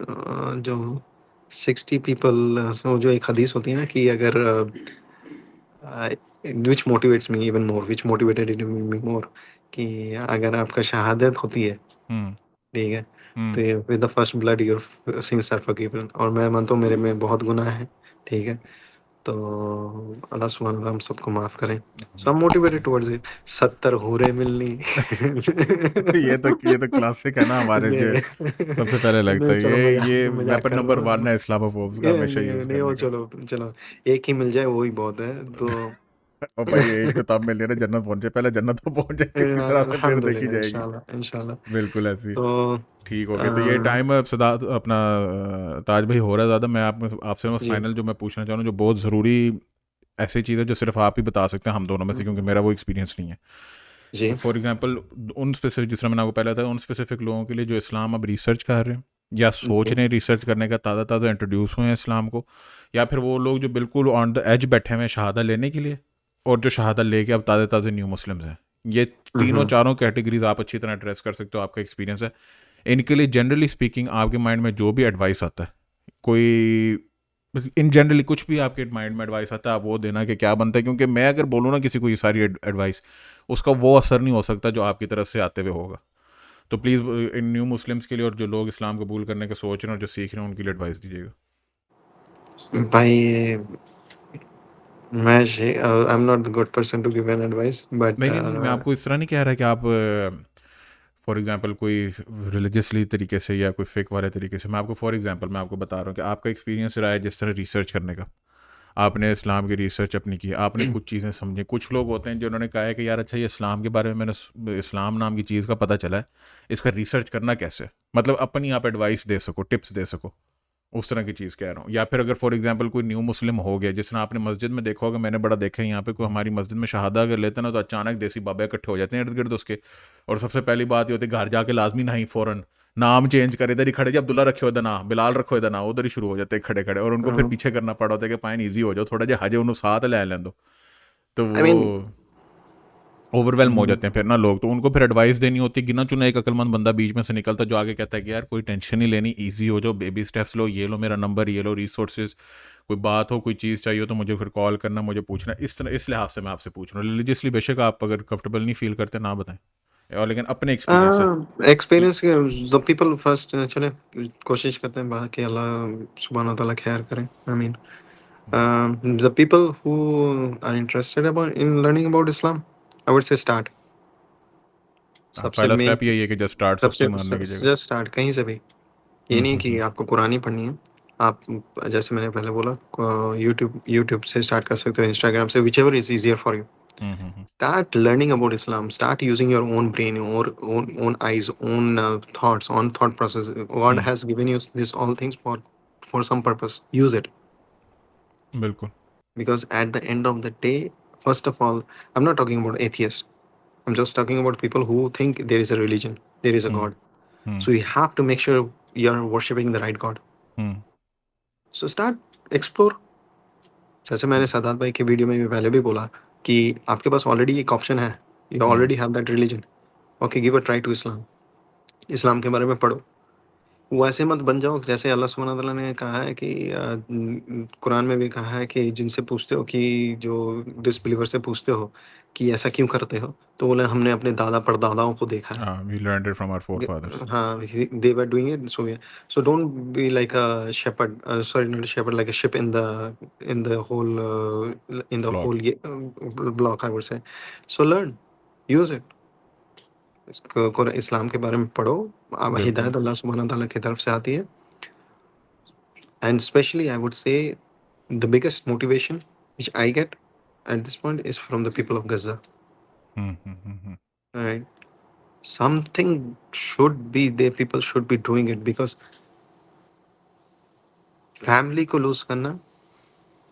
जो 60 पीपल, सो जो एक हदीस होती है ना कि अगर विच मोटिवेट्स मी इवन मोर, विच मोटिवेटेड मी मोर, कि अगर आपका शहादत होती है,
हम्म
ठीक है,
हम्म
तो with the first blood your sins are forgiven. और मैं मानता हूँ मेरे में बहुत गुनाह है, ठीक है। तो अल्लाह सुब्हान अल्लाह हम सबको माफ़ करें। So I am motivated towards it. 70 हूरें मिलनी।
ये तो क्लासिक है ना हमारे जो सबसे पहले लगता
नहीं,
है,
चलो
ये
मजाक
वेपन
कर रहा
नंबर वन
हूँ।
है इस्लामोफोब्स का,
ये
हमेशा
नहीं
यूज़
नहीं, वो
करने का।
चलो चलो, एक ही मिल जाए वही बहुत है। तो
और भाई एक तो तब मिलने ना जन्नत पहुंचे, पहले जन्नत तो पहुंच जाए किसी तरह से, फिर देखी
अल्हम्दुलिल्लाह,
जाएगी।
इंशाल्लाह इंशाल्लाह।
बिल्कुल ऐसी।
तो
ठीक हो
अ,
गया, तो ये टाइम अब सदा अपना ताज भाई हो रहा है ज़्यादा। मैं आपसे मैं
जी
फाइनल जो मैं पूछना चाह रहा हूँ, जो बहुत ज़रूरी ऐसी चीज़ है जो सिर्फ आप ही बता सकते हैं हम दोनों में से, क्योंकि मेरा वो एक्सपीरियंस नहीं है।
जी।
फॉर एग्जांपल, उन स्पेसिफिक, जिस तरह मैंने आपको पहले था, उन स्पेसिफिक लोगों के लिए जो इस्लाम अब रिसर्च कर रहे हैं या सोच
जी।
रहे हैं रिसर्च करने का, ताज़ा ताज़ा इंट्रोड्यूस हुए हैं इस्लाम को, या फिर वो लोग जो बिल्कुल ऑन द एज बैठे हुए हैं शहादा लेने के लिए, और जो शहादा लेके अब ताज़े ताज़े न्यू मुस्लिम्स हैं, ये तीनों
हम्म।
चारों कैटेगरीज आप अच्छी तरह एड्रेस कर सकते हो, आपका एक्सपीरियंस है। इनके लिए जनरली स्पीकिंग आपके माइंड में जो भी एडवाइस आता है, कोई इन जनरली कुछ भी आपके माइंड में एडवाइस आता है, आप वो देना कि क्या बनता है, क्योंकि मैं अगर बोलूँ ना किसी को ये सारी एडवाइस, उसका वो असर नहीं हो सकता जो आपकी तरफ से आते हुए होगा। तो प्लीज़ इन न्यू मुस्लिम्स के लिए और जो लोग इस्लाम कबूल करने के सोच रहे हैं और जो सीख रहे हैं उनके लिए एडवाइस दीजिएगा।
भाई मैं I am not the good person to give an advice, but
नहीं नहीं नहीं, मैं आपको इस तरह नहीं कह रहा कि आप फॉर एग्जांपल कोई रिलीजियसली तरीके से या कोई फेक वाले तरीके से, मैं आपको फॉर एग्जांपल मैं आपको बता रहा हूँ कि आपका एक्सपीरियंस रहा है जिस तरह रिसर्च करने का, आपने इस्लाम की रिसर्च अपनी की, आपने कुछ चीज़ें समझी। कुछ लोग होते हैं जिन्होंने कहा है कि यार अच्छा, ये इस्लाम के बारे में मैंने इस्लाम नाम की चीज़ का पता चला है, इसका रिसर्च करना कैसे, मतलब अपनी आप एडवाइस दे सको, टिप्स दे सको, उस तरह की चीज़ कह रहा हूँ। या फिर अगर फॉर एग्जांपल कोई न्यू मुस्लिम हो गया, जिसने आपने मस्जिद में देखा होगा, मैंने बड़ा देखा है यहाँ पे, कोई हमारी मस्जिद में शहादा अगर लेते हैं ना, तो अचानक देसी बाबा इकट्ठे हो जाते हैं इर्द गिर्द उसके, और सबसे पहली बात ये होती है घर जाके लाजमी नहीं फ़ौरन नाम चेंज करे, इधर ही खड़े जी, अब्दुल्ला रखे हो ना, बिलाल रखो इधर ना, उधर ही शुरू हो जाते हैं खड़े खड़े, और उनको फिर पीछे करना पड़ा होता है कि पाइन ईजी हो जाओ थोड़ा, जो हजे उन्होंने साथ ले लें दो, तो
आई मीन
वो ओवरवेलम हो जाते हैं फिर ना लोग। तो उनको फिर एडवाइस देनी होती है, गिना चुना एक अक्लमंद बंदा बीच में से निकलता जो आगे कहता है कि यार कोई टेंशन नहीं लेनी, इजी हो जाओ, बेबी स्टेप्स लो, ये लो मेरा नंबर, ये लो रिसोर्सेज, कोई बात हो कोई चीज़ चाहिए हो तो मुझे फिर कॉल करना, मुझे पूछना। इस तरह, इस लिहाज से मैं आपसे पूछ रहा हूँ। रिलीजियसली बेशक आप अगर कंफर्टेबल नहीं फील करते ना बताएं, और लेकिन अपने एक्सपीरियंस से।
एक्सपीरियंस के द पीपल फर्स्ट, चले कोशिश करते हैं बाकी अल्लाह सुब्हान तआला खैर करें, I mean the people who are interested about in learning about Islam, I would say start.
हाँ,
सबसे
पहला
मेन
स्टेप यही है कि जस्ट स्टार्ट,
सबसे
सस्ती मारने की जगह।
जस्ट स्टार्ट कहीं से भी। ये नहीं कि आपको कुरान ही पढ़नी है। आप जैसे मैंने पहले बोला, यूट्यूब से स्टार्ट कर सकते हो, इंस्टाग्राम से, which ever is easier for you.
Hmm.
Start learning about Islam. Start using your own brain, your own eyes, own thoughts, own thought process. God
hmm,
has given you this all things for some purpose. Use it,
बिल्कुल।
because at the end of the day, first of all, I'm not talking about atheists. I'm just talking about people who think there is a religion, there is a
hmm
God.
Hmm
So you have to make sure you're worshiping the right God.
Hmm
So start explore. जैसे मैंने सादात भाई की वीडियो में भी पहले भी बोला कि आपके पास ऑलरेडी एक ऑप्शन है, you
hmm
already have that religion, okay give a try to Islam. Islam के बारे में पढ़ो, वैसे मत बन जाओ जैसे अल्लाह सुब्हानहू व तआला ने कहा है कि कुरान में भी कहा है कि जिनसे पूछते हो कि जो डिसबिलीवर से पूछते हो कि ऐसा क्यों करते हो, तो बोले हमने अपने दादा परदादाओं को देखा है।
We learned it from our forefathers.
हाँ, they were doing it, so yeah. So don't be like a shepherd, sorry, not a shepherd, like a ship in the whole
flock.
block, I would say. So learn, use it. Islam के बारे में पढ़ो, अब
बिल्कुल।
हिदायत अल्लाह सुब्हानहू व तआला की तरफ से आती है। And especially I would say the biggest motivation which I get at this point is from the people of Gaza. Right? Something should be there, people should be doing it, because family को लूज करना,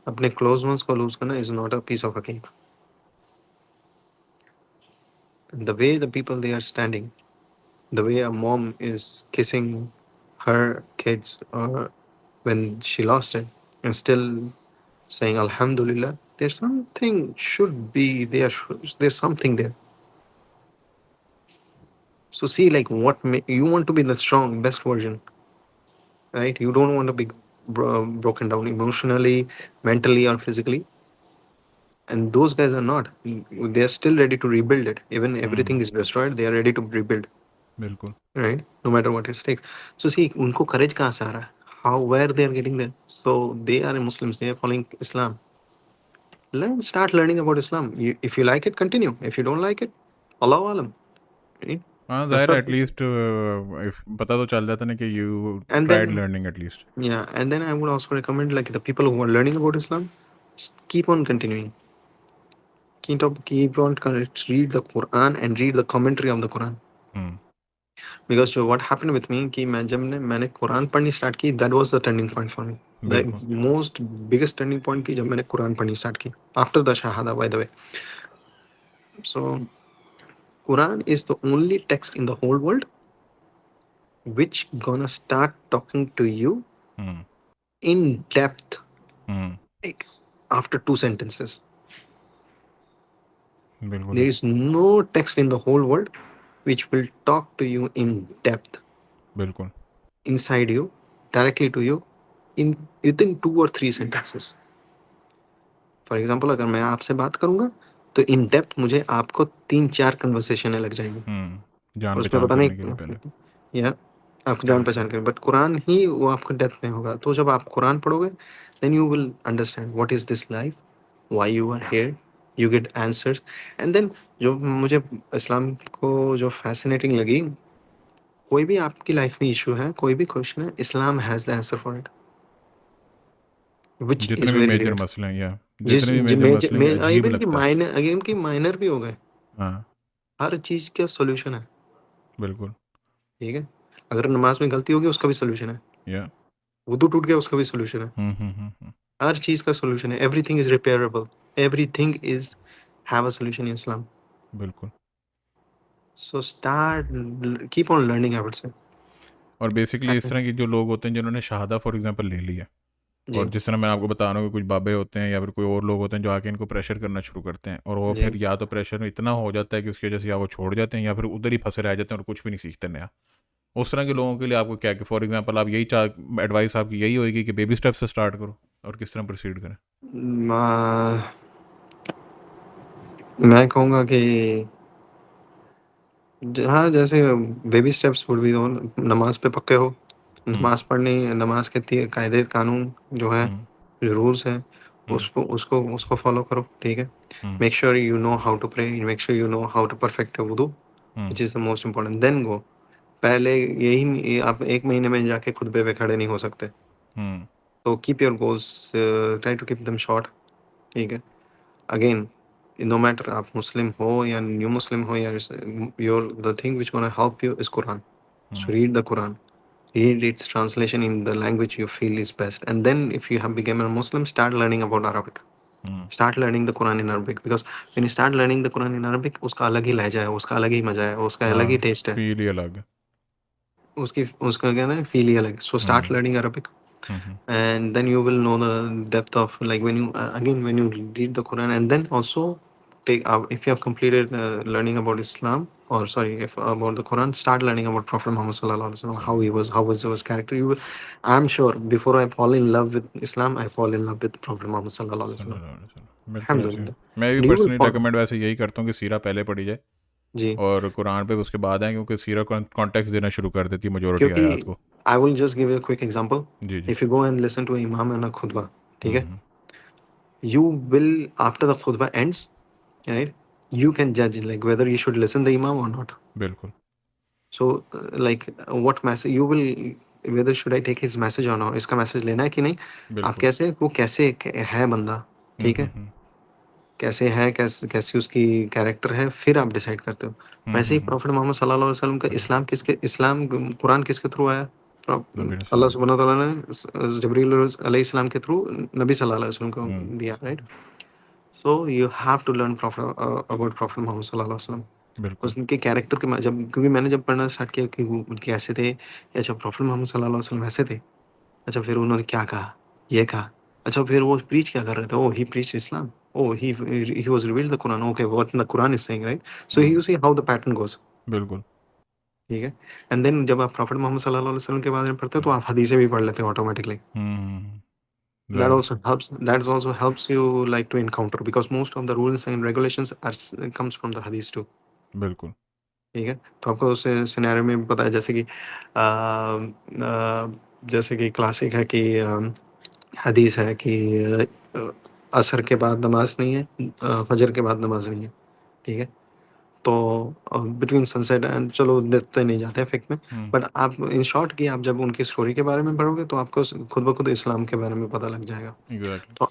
अपने क्लोज वंस को लूज करना is not a piece of a cake. The way the people they are standing, the way a mom is kissing her kids when she lost it and still saying alhamdulillah, there's something should be there, there's something there. So see, like, you want to be the strong best version, right? You don't want to be broken down emotionally, mentally, or physically. And those guys are not. They are still ready to rebuild it. Even everything is destroyed, they are ready to rebuild,
बिल्कुल।
right? No matter what it takes. So see, उनको courage कहाँ से आ रहा है? How, where they are getting there? So they are Muslims, they are following Islam. Start learning about Islam. If you like it, continue. If you don't like it, Allahu alam, right?
हाँ,
That's
ज़ाहिर है,
not.
एटलीस्ट इफ पता तो चल जाता ना कि you
And
tried
then,
learning at least.
yeah, and then I would also recommend, like, the people who are learning about Islam, keep on continuing. Keep on read the Quran and read the commentary of the Quran. Because what happened with me कि मैंने कुरान पढ़नी स्टार्ट की, that was the turning point for me. The
बिल्कुल।
most biggest turning point की जब मैंने कुरान पढ़नी स्टार्ट की after the shahada, by the way. So Quran is the only text in the whole world which gonna start talking to you in depth, like after 2 sentences.
बिल्कुल।
There is no text in the whole world which will talk to you in depth,
बिल्कुल।
inside you, directly to you, in within 2 or 3 sentences. For example, अगर मैं आपसे बात करूंगा तो इन डेप्थ मुझे आपको 3-4 कन्वर्सेशन लग जाएंगी,
जान
और उसमें
पहचान
पता
करने के लिए पहले।
नहीं, या आपको जान पहचान करें, बट कुरान ही वो आपको डेप्थ में होगा। तो जब आप कुरान पढ़ोगे, then you will understand what is this life, why you are here, you get answers. And then जो मुझे इस्लाम को जो फैसिनेटिंग लगी, कोई भी आपकी लाइफ में इशू है, कोई भी क्वेश्चन है, Islam has the answer for it, which
जितने
इज
भी
वेरी
मेजर
रेयर।
मसले हैं, या
जिस
जितने भी मेजर मसले हैं, अजीब
इवन की
लगता है।
माइनर, इवन की माइनर भी हो गए,
हाँ,
हर चीज का सोल्यूशन है।
बिल्कुल।
ठीक है, अगर नमाज में गलती होगी उसका भी सोल्यूशन है,
या
वुदू टूट गया उसका भी सोल्यूशन है, हर चीज का सोल्यूशन है। Everything is repairable, everything is have a solution in Islam.
बिल्कुल।
So start, keep on learning, I would say.
और बेसिकली इस तरह के जो लोग होते हैं जिन्होंने शहादा फॉर एग्जांपल ले लिया,
जी
और जिस तरह मैं आपको बता रहा हूँ कि कुछ बाबे होते हैं या फिर कोई और लोग होते हैं जो आके इनको प्रेशर करना शुरू करते हैं, और वो
जी
फिर या तो प्रेशर में इतना हो जाता है कि उसकी वजह से या वो छोड़ जाते हैं या फिर उधर ही फंसे रह जाते हैं और कुछ भी नहीं सीखते नया। उस तरह के लोगों के लिए आपको क्या, कि फॉर एग्जांपल आप यही एडवाइस आपकी यही होगी कि बेबी स्टेप से स्टार्ट करो और किस तरह प्रोसीड करें?
मैं कहूँगा कि हाँ, जैसे बेबी स्टेप्स वुड बी, नमाज पे पक्के हो, नमाज पढ़नी, नमाज के कायदे कानून जो है, जो रूल्स हैं, उसको उसको उसको फॉलो करो। ठीक है, make sure you know how to pray, make sure you know how to perfect wudu, which is the most important, then go. पहले आप 1 महीने में जाके खुतबे पे खड़े नहीं हो सकते, तो keep your goals, try to keep them short. ठीक है, अगेन, नो मैटर आप मुस्लिम हो या न्यू मुस्लिम हो, या your the thing which gonna help you is Quran. So read the Quran, read its translation in the language you feel is best, and then if you have become a Muslim, start learning about Arabic, start learning the Quran in Arabic, because when you start learning the Quran in Arabic, उसका अलग ही लहजा है, उसका अलग ही मजा है, उसका अलग ही
हाँ,
टेस्ट है,
फील ही अलग है।
उसकी उसका क्या है, फील ही अलग है। So start learning Arabic, and then you will know the depth of, like, when you again when you read the Quran, and then also take if you have completed learning about Islam, or sorry, if about the Quran, start learning about Prophet Muhammad sallallahu alaihi wasallam, how was his character. You will, I'm sure, before I fall in love with Islam, I fall in love with Prophet Muhammad sallallahu alaihi wasallam.
सल्लल्लाहु अलैहि वसल्लम। बिल्कुल ऐसे ही।
Alhamdulillah.
मैं भी
And you will
personally
fall.
Recommend वैसे यही करता हूँ कि सीरा पहले पढ़ी जाए
जी,
और कुरान पे उसके बाद आए, क्योंकि सीरा कॉन्टेक्स्ट देना शुरू कर देती है मेजोरिटी
क्योंकि
आयत को।
I will just give you a quick example.
Ji ji.
If you go and listen to Imam and a khutbah, ठीक है,
हम्म,
you will, after the khutbah ends, right, you can judge like whether you should listen the Imam or not.
बिल्कुल
So like what message you will, whether should I take his message or not, इसका मैसेज लेना है कि नहीं, आप
बिल्कुल।
कैसे, वो कैसे है बंदा, ठीक है, कैसे है, कैसे कैसी उसकी कैरेक्टर है, फिर आप डिसाइड करते हो। वैसे ही प्रॉफिट मोहम्मद सल्लल्लाहु अलैहि वसल्लम का इस्लाम कुरान किसके थ्रू आया?
नबी
अल्लाह
सल्लल्लाहु
सुब्हानहू व तआला ने जबरील अलैहिस्सलाम के थ्रू नबी सल्लल्लाहु अलैहि वसल्लम को दिया, right? So you have to learn about prophet Mohammad सल्लल्लाहु अलैहि वसल्लम,
बिल्कुल
उनके कैरेक्टर के जब, क्योंकि मैंने जब पढ़ना स्टार्ट किया कि वो कैसे थे, अच्छा प्रॉफिट मोहम्मद सल्लल्लाहु अलैहि वसल्लम ऐसे थे, अच्छा फिर उन्होंने क्या कहा, ये कहा, अच्छा फिर वो प्रीच क्या कर रहे थे, oh he preach Islam, oh he was revealed the Quran, okay what the Quran is saying, right? So you see how the pattern goes,
बिल्कुल।
ठीक है। एंड देन जब आप प्रॉफिट मोहम्मद सल्लल्लाहु अलैहि वसल्लम के बारे में पढ़ते हो तो आप हदीसें भी पढ़ लेते हो automatically. That
right.
also helps, that also helps you like to encounter, because most of the rules and regulations are comes from the hadith too,
बिल्कुल
ठीक है। तो आपको उस सिनेरियो में पता है, जैसे कि जैसे कि क्लासिक है कि हदीस है कि असर के बाद नमाज नहीं है, फजर के बाद नमाज नहीं है, ठीक है। तो बिटवीन सनसेट एंड, चलो देखते नहीं जाते हैं फिक्र में, बट आप इन शॉर्ट कि आप जब उनकी स्टोरी के बारे में पढ़ोगे तो आपको खुद ब खुद इस्लाम के बारे में पता लग जाएगा।
एग्जैक्टली।
तो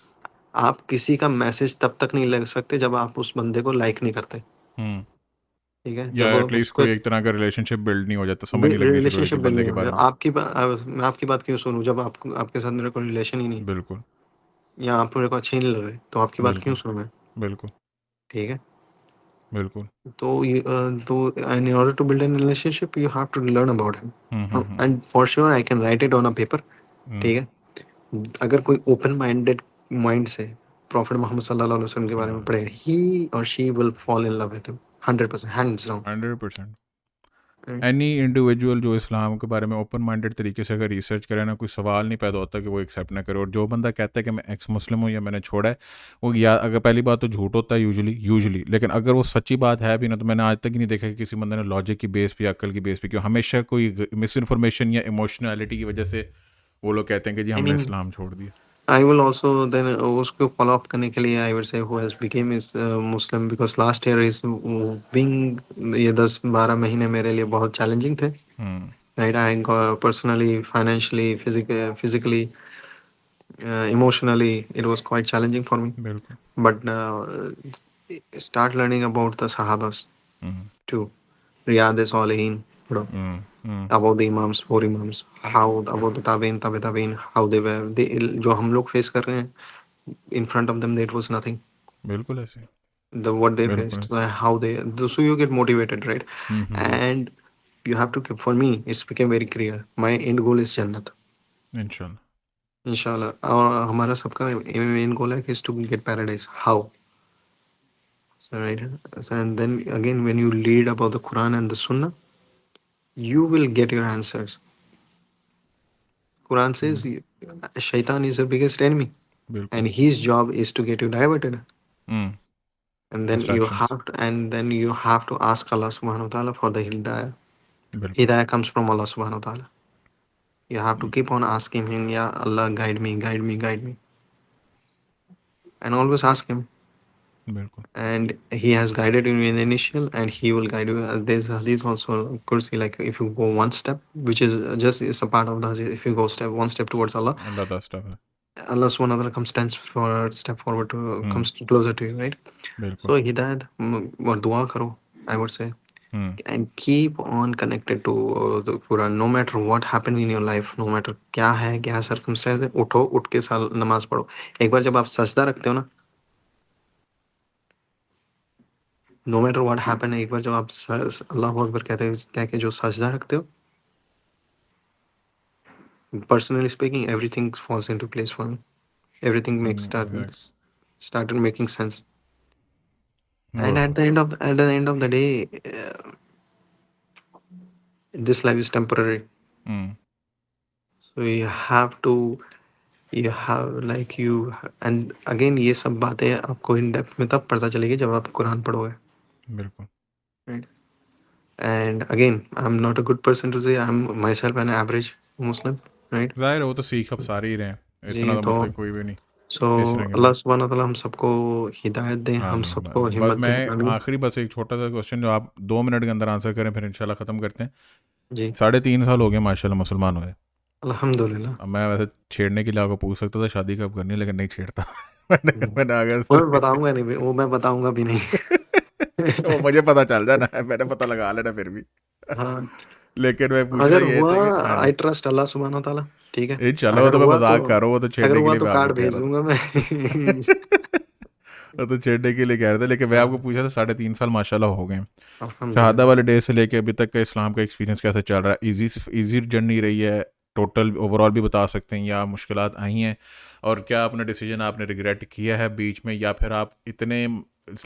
आप किसी का मैसेज तब तक नहीं लग सकते जब आप उस बंदे को लाइक नहीं करते, ठीक है।
या
जब आप
एटलीस्ट
उसको
कोई एक तरह का रिलेशनशिप बिल्ड नहीं हो जाता, समझ नहीं लगनी शुरू हो
रिलेशनशिप
जाती
बिल्ड
बंदे
नहीं
के
हो
बारे
जाए,
में।
मैं आपकी बात क्यों सुनूं जब आपके साथ मेरा कोई रिलेशन ही नहीं,
बिल्कुल
या आप मेरे को अच्छे ही नहीं लग रहे, तो आपकी बात क्यों
बिल्कुल
सुनूं मैं,
बिल्कुल
ठीक है।
बिल्कुल।
तो in order to build a relationship you have to learn about him,
hmm.
and for sure I can write it on a paper, ठीक है। अगर कोई ओपन माइंडेड माइंड से प्रॉफिट मोहम्मद सल्लल्लाहु अलैहि वसल्लम के बारे में पढ़ेगा, ही और she will fall in love with him 100%, hands down.
100%। Any individual जो इस्लाम के बारे में ओपन माइंडेड तरीके से अगर रिसर्च करे ना, कोई सवाल नहीं पैदा होता कि वो एक्सेप्ट ना करे। और जो बंदा कहता है कि मैं एक्स मुस्लिम हूँ या मैंने छोड़ा है, वो या अगर पहली बात तो झूठ होता है यूजुअली, लेकिन अगर वो सच्ची बात है भी ना, तो मैंने आज तक ही नहीं देखा कि किसी बंदे ने लॉजिक की बेस पे या अक्ल की बेस पे, क्यों हमेशा कोई मिस इन्फॉर्मेशन या इमोशनैलिटी की वजह से वो लोग कहते हैं कि जी
आई
हमने
मीन
इस्लाम छोड़ दिया।
आई विल आल्सो देन उसको फॉलो अप करने के लिए आई वुड से who has became is Muslim, because last year is being, ये 10-12 महीने मेरे लिए बहुत चैलेंजिंग थे, right? I personally, financially, physically, emotionally it was quite challenging for me,
बिल्कुल।
but start learning about the sahabas too, riyad salihin, bro, about the imams, four imams, how about the tabein, how they were, they जो हम लोग फेस कर रहे हैं, in front of them that was nothing,
बिल्कुल ऐसे।
the what they
बिल्कुल
faced,
ऐसे।
how they, so you get motivated, right? And you have to keep, for me it's became very clear, my end goal is jannat,
इंशाल्लाह।
इंशाल्लाह। और हमारा सबका मेन गोल है कि is to get paradise, how? So, right? So, and then again, when you read about the Quran and the Sunnah, you will get your answers. Quran says Shaitan is your biggest enemy,
बिल्कुल।
and his job is to get you diverted. And then
distractions.
you have to ask Allah Subhanahu wa Taala for the hidayah.
बिल्कुल।
Hidayah comes from Allah Subhanahu wa Taala. You have to keep on asking Him, Ya Allah, guide me, guide me, guide me, and always ask Him.
बिल्कुल।
And he has guided you in the initial, and he will guide you. There's hadith also, could see like if you go one step, which is just is a part of the hadith, if you go one step towards Allah,
अल्लाह दा स्टफ है।
Allah subhanahu wa ta'ala comes step forward to comes closer to you, right?
बिल्कुल।
So hidayat or dua karo, I would say, and keep on connected to the Quran, no matter what happened in your life, no matter क्या है, क्या circumstance है, उठ के साल नमाज पढ़ो। एक बार जब आप सजदा रखते हो ना, नो मैटर व्हाट हैपन, एक बार जब आप अल्लाह अकबर कह के जो सजदा रखते हो, personally speaking, everything falls into place for me, everything makes
exact.
started making sense. And
और
at the end of the day, this life is temporary,
hmm
so you have like you and again ये सब बातें आपको इन डेप्थ में तब पता चलेगी जब आप कुरान पढ़ोगे,
बिल्कुल
right? And again, I'm not a good person to say I'm myself an average Muslim, right?
जाहिर है वो तो सीख अब सारे ही रहे हैं, इतना
जी,
तो
तो
मतलब कोई भी नहीं
सो
इस रंग में।
अल्लाह सुब्हान व तआला हम सबको हिदायत दें, हम
आमीन
सबको
आमीन। बस
हिम्मत दें।
मैं
आमीन।
आखिरी बस एक छोटा सा क्वेश्चन जो आप 2 मिनट के अंदर आंसर करें, फिर इंशाल्लाह ख़त्म करते हैं।
जी,
3.5 साल हो गए माशाल्लाह मुसलमान हुए।
अल्हम्दुलिल्लाह।
अब मैं वैसे छेड़ने के लिए आपको पूछ सकता था शादी कब करनी है, लेकिन नहीं छेड़ता। मैंने
हुँ,
मैंने
वो
अगर
मैं बताऊँगा नहीं, वो मैं बताऊँगा भी नहीं।
वो मुझे पता चल जाना है, मैंने पता लगा लेना फिर भी।
हाँ,
लेकिन मैं पूछना
अगर
ये
हुआ
था कि हाँ जी,
आई ट्रस्ट अल्लाह सुब्हान व तआला, ठीक है?
इंशाल्लाह वो
अगर
तो मैं
हुआ तो
मजाक कर रहा हूँ, वो तो
अगर
छेड़ने के
हुआ
लिए
तो
मैं आपको
कार्ड
कह
भेज
रहा था।
दूँगा मैं।
वो तो छेड़ने के लिए कह रहे थे, लेकिन मैं आपको
हाँ,
पूछा था 3.5 साल माशाल्लाह हो गए। शहादा
अल्हम्दुलिल्लाह।
वाले डे से लेके अभी तक का इस्लाम का एक्सपीरियंस कैसे चल रहा है? इजी जर्नी रही है? टोटल ओवरऑल भी बता सकते हैं, या मुश्किलात आई हैं? और क्या अपना डिसीजन आपने रिग्रेट किया है बीच में, या फिर आप इतने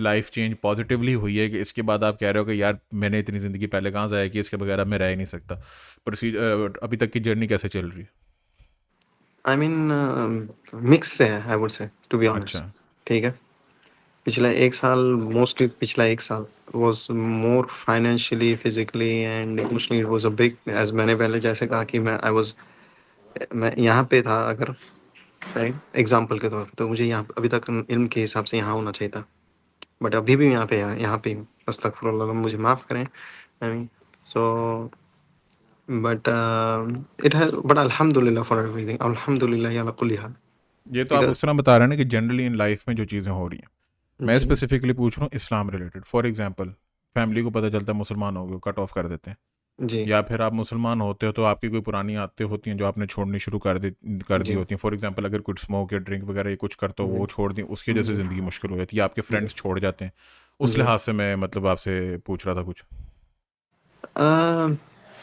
लाइफ चेंज पॉजिटिवली हुई है कि इसके बाद आप कह रहे हो कि यार मैंने इतनी ज़िंदगी पहले कहाँ ज़ाया की, इसके बगैर अब मैं रह ही नहीं सकता? अभी तक की जर्नी कैसे चल रही है?
आई मीन मिक्स है, I would say to be
अच्छा।
ऑनेस्ट, ठीक है? पिछला 1 साल, मोस्टली पिछला 1 साल was more financially, physically and emotionally it was a big, as मैंने पहले जैसे कहा कि मैं यहाँ पे था अगर, राइट? एग्ज़ाम्पल के तौर पे, तो मुझे यहाँ अभी तक इल्म के हिसाब से यहाँ होना चाहिए था। बट अभी भी यहाँ पे हूँ। अस्तगफुरुल्लाह, मुझे माफ़ करें। I mean so but but अल्हम्दुलिल्लाह फॉर एवरीथिंग, अल्हम्दुलिल्लाह अला कुल्ली हाल।
ये तो आप
बिकॉज़
उस तरह बता रहे हैं ना कि जनरली इन लाइफ में जो चीज़ें हो रही हैं, मैं
जी,
स्पेसिफिकली पूछ रहा हूँ इस्लाम रिलेटेड। फॉर एग्जांपल, फैमिली को पता चलता है मुसलमान हो गए, कट ऑफ कर देते हैं।
जी,
या फिर आप मुसलमान होते हो तो आपकी कोई पुरानी आदतें होती हैं जो आपने छोड़नी शुरू कर दी
जी,
होती हैं। फॉर एग्जांपल, अगर कुछ स्मोक या ड्रिंक वगैरह ये कुछ करते हो
जी,
वो छोड़ दी, उसकी वजह से
जी,
ज़िंदगी मुश्किल हो जाती है, या आपके
जी,
फ्रेंड्स छोड़ जाते हैं। उस
जी।
लिहाज से मैं मतलब आपसे पूछ रहा था कुछ।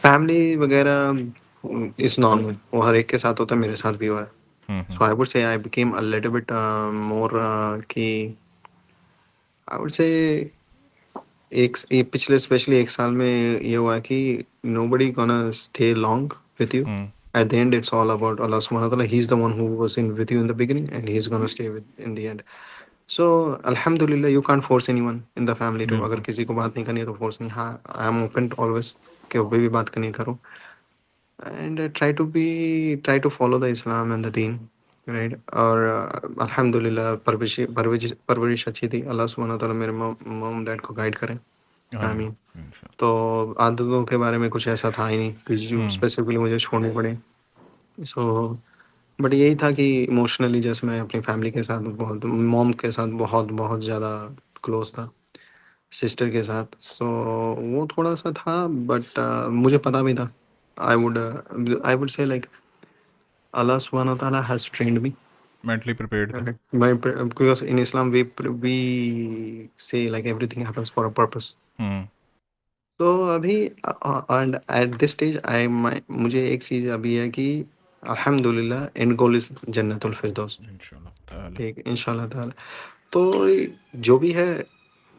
फैमिली वगैरह इज़ नॉर्मल, वो हर एक के साथ होता है, मेरे साथ भी हुआ है।
हम्म।
सो आई वुड से आई बिकेम अ लिटिल बिट मोर कि आई वुड से ये पिछले स्पेशली 1 साल में ये हुआ है कि nobody gonna stay long with you.
Hmm.
At the end, it's all about Allah subhanahu wa ta'ala. He's the one who was in with you in the beginning and he's gonna stay with in the end. So Alhamdulillah, you can't force anyone in the family to, अगर
बिल्कुल।
किसी को बात नहीं करनी है तो force नहीं। हाँ, I am open to always कि कोई भी बात करनी करो, and try to follow the Islam and the Deen, right? और अल्हम्दुलिल्लाह परवरिश अच्छी थी। अल्लाह सुब्हानहू व तआला मेरे मॉम डैड को गाइड करें,
आमीन
आमीन।
इंशाल्लाह।
तो आदतों के बारे में कुछ ऐसा था ही नहीं कि जो
हम्म।
स्पेसिफिकली मुझे छोड़नी पड़े। सो बट यही था कि इमोशनली जैसे मैं अपनी फैमिली के साथ बहुत, मॉम के साथ बहुत बहुत ज़्यादा क्लोज था, सिस्टर के साथ। सो वो थोड़ा सा था, बट मुझे पता भी था। आई वुड से लाइक अल्लाह सुब्हानहू व तआला has trained me,
mentally prepared थे।
Because in Islam we say like everything happens for a purpose.
Hmm.
तो अभी एंड एट दिस स्टेज मुझे एक चीज़ अभी है कि अल्हम्दुलिल्लाह एंड गोल इज जन्नतुल फिरदौस,
इंशाल्लाह ताला।
ठीक है, इंशाल्लाह ताला। तो जो भी है,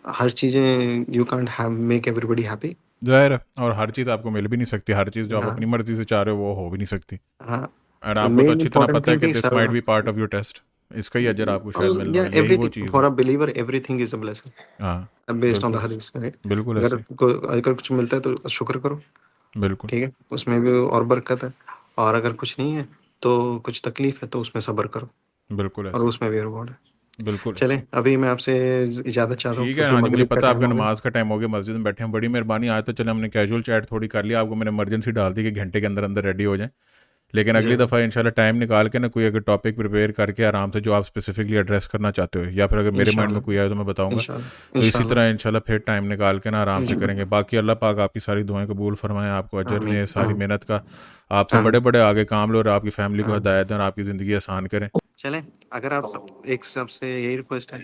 हर चीज़ें you can't have make everybody happy.
जाहिर है, और हर चीज़ आपको मिल भी नहीं सकती, हर चीज़ जो आप
हाँ,
अपनी मर्जी से चाह रहे हो वो हो भी नहीं सकती।
हाँ।
एंड आपको तो
मेन
अच्छी तरह
इम्पोर्टेंट
पता है
थिंग
कि
कि
this
sir,
might be part of your test, इसका ही अजर आपको शायद मिलना
या
हो, यही वो
एवरीथिंग
चीज़
फॉर
है।
A believer everything is a
हाँ
ब्लेसिंग बेस्ड ऑन द
बिल्कुल ऐसे।
हदीस, राइट?
बिल्कुल
अगर
ऐसे।
अगर कुछ मिलता है तो शुक्र करो,
बिल्कुल।
ठीक है, उसमें भी और बरकत है। और अगर कुछ नहीं है, तो कुछ तकलीफ है, तो उसमें सब्र करो
बिल्कुल
और
ऐसे।
उसमें भी रिवॉर्ड है।
बिल्कुल
चलें,
ऐसे।
अभी मैं आपसे इजाज़त चाहता हूँ
ठीक है,
क्योंकि
हाँ जी, मुझे
मगरिब का
पता है
टाइम
आपका
हो गया।
नमाज का टाइम हो गया, मस्जिद में बैठे हैं, बड़ी मेहरबानी। आज तो चले हमने कैजुअल चैट थोड़ी कर लिया, आपको मैंने इमरजेंसी डाल दी कि घंटे के अंदर अंदर रेडी हो जाएं। लेकिन
जी,
अगली दफ़ा इंशाल्लाह टाइम निकाल के ना कोई अगर टॉपिक प्रिपेयर करके आराम से जो आप स्पेसिफिकली एड्रेस करना चाहते हो, या फिर अगर मेरे माइंड में
इंशाल्लाह,
कोई आए तो मैं बताऊंगा।
इंशाल्लाह,
तो इसी
इंशाल्लाह,
तरह इंशाल्लाह फिर टाइम निकाल के ना आराम से करेंगे।
इंशाल्लाह।
बाकी अल्लाह पाक आपकी सारी दुआएं कबूल फरमाएं, आपको अजर
आमीन,
दें सारी
आमीन,
मेहनत का। आपसे
आमीन,
बड़े बड़े आगे काम लो और आपकी फैमिली को
आमीन।
हिदायत दें और आपकी ज़िंदगी आसान करें।
चलें, अगर आप सब एक सबसे यही रिक्वेस्ट है,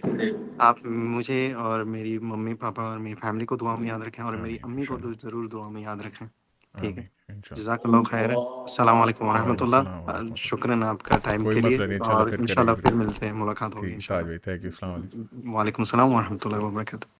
आप मुझे और मेरी मम्मी-पापा और मेरी फैमिली को दुआ में याद रखें और मेरी
आमीन
अम्मी को तो
इंशाल्लाह।
ज़रूर दुआ में याद रखें, ठीक है?
आमीन इंशाल्लाह।
जज़ाकल्लाहु खैरन। अस्सलाम वालेकुम व
वालेकुम
रहमतुल्लाह।
सलाम व रहमतुल्लाह।
शुक्रान आपका टाइम
कोई
के लिए,
मसला नहीं, इंशाल्लाह
और
फिर करेंगे
इंशाल्लाह
फिर
फिर
कभी।
मिलते हैं, मुलाकात होगी
ठीक, ताज
इंशाल्लाह।
भाई, थैंक यू, अस्सलाम वालेकुम।
वालेकुम सलाम व रहमतुल्लाहि व बरकातहू।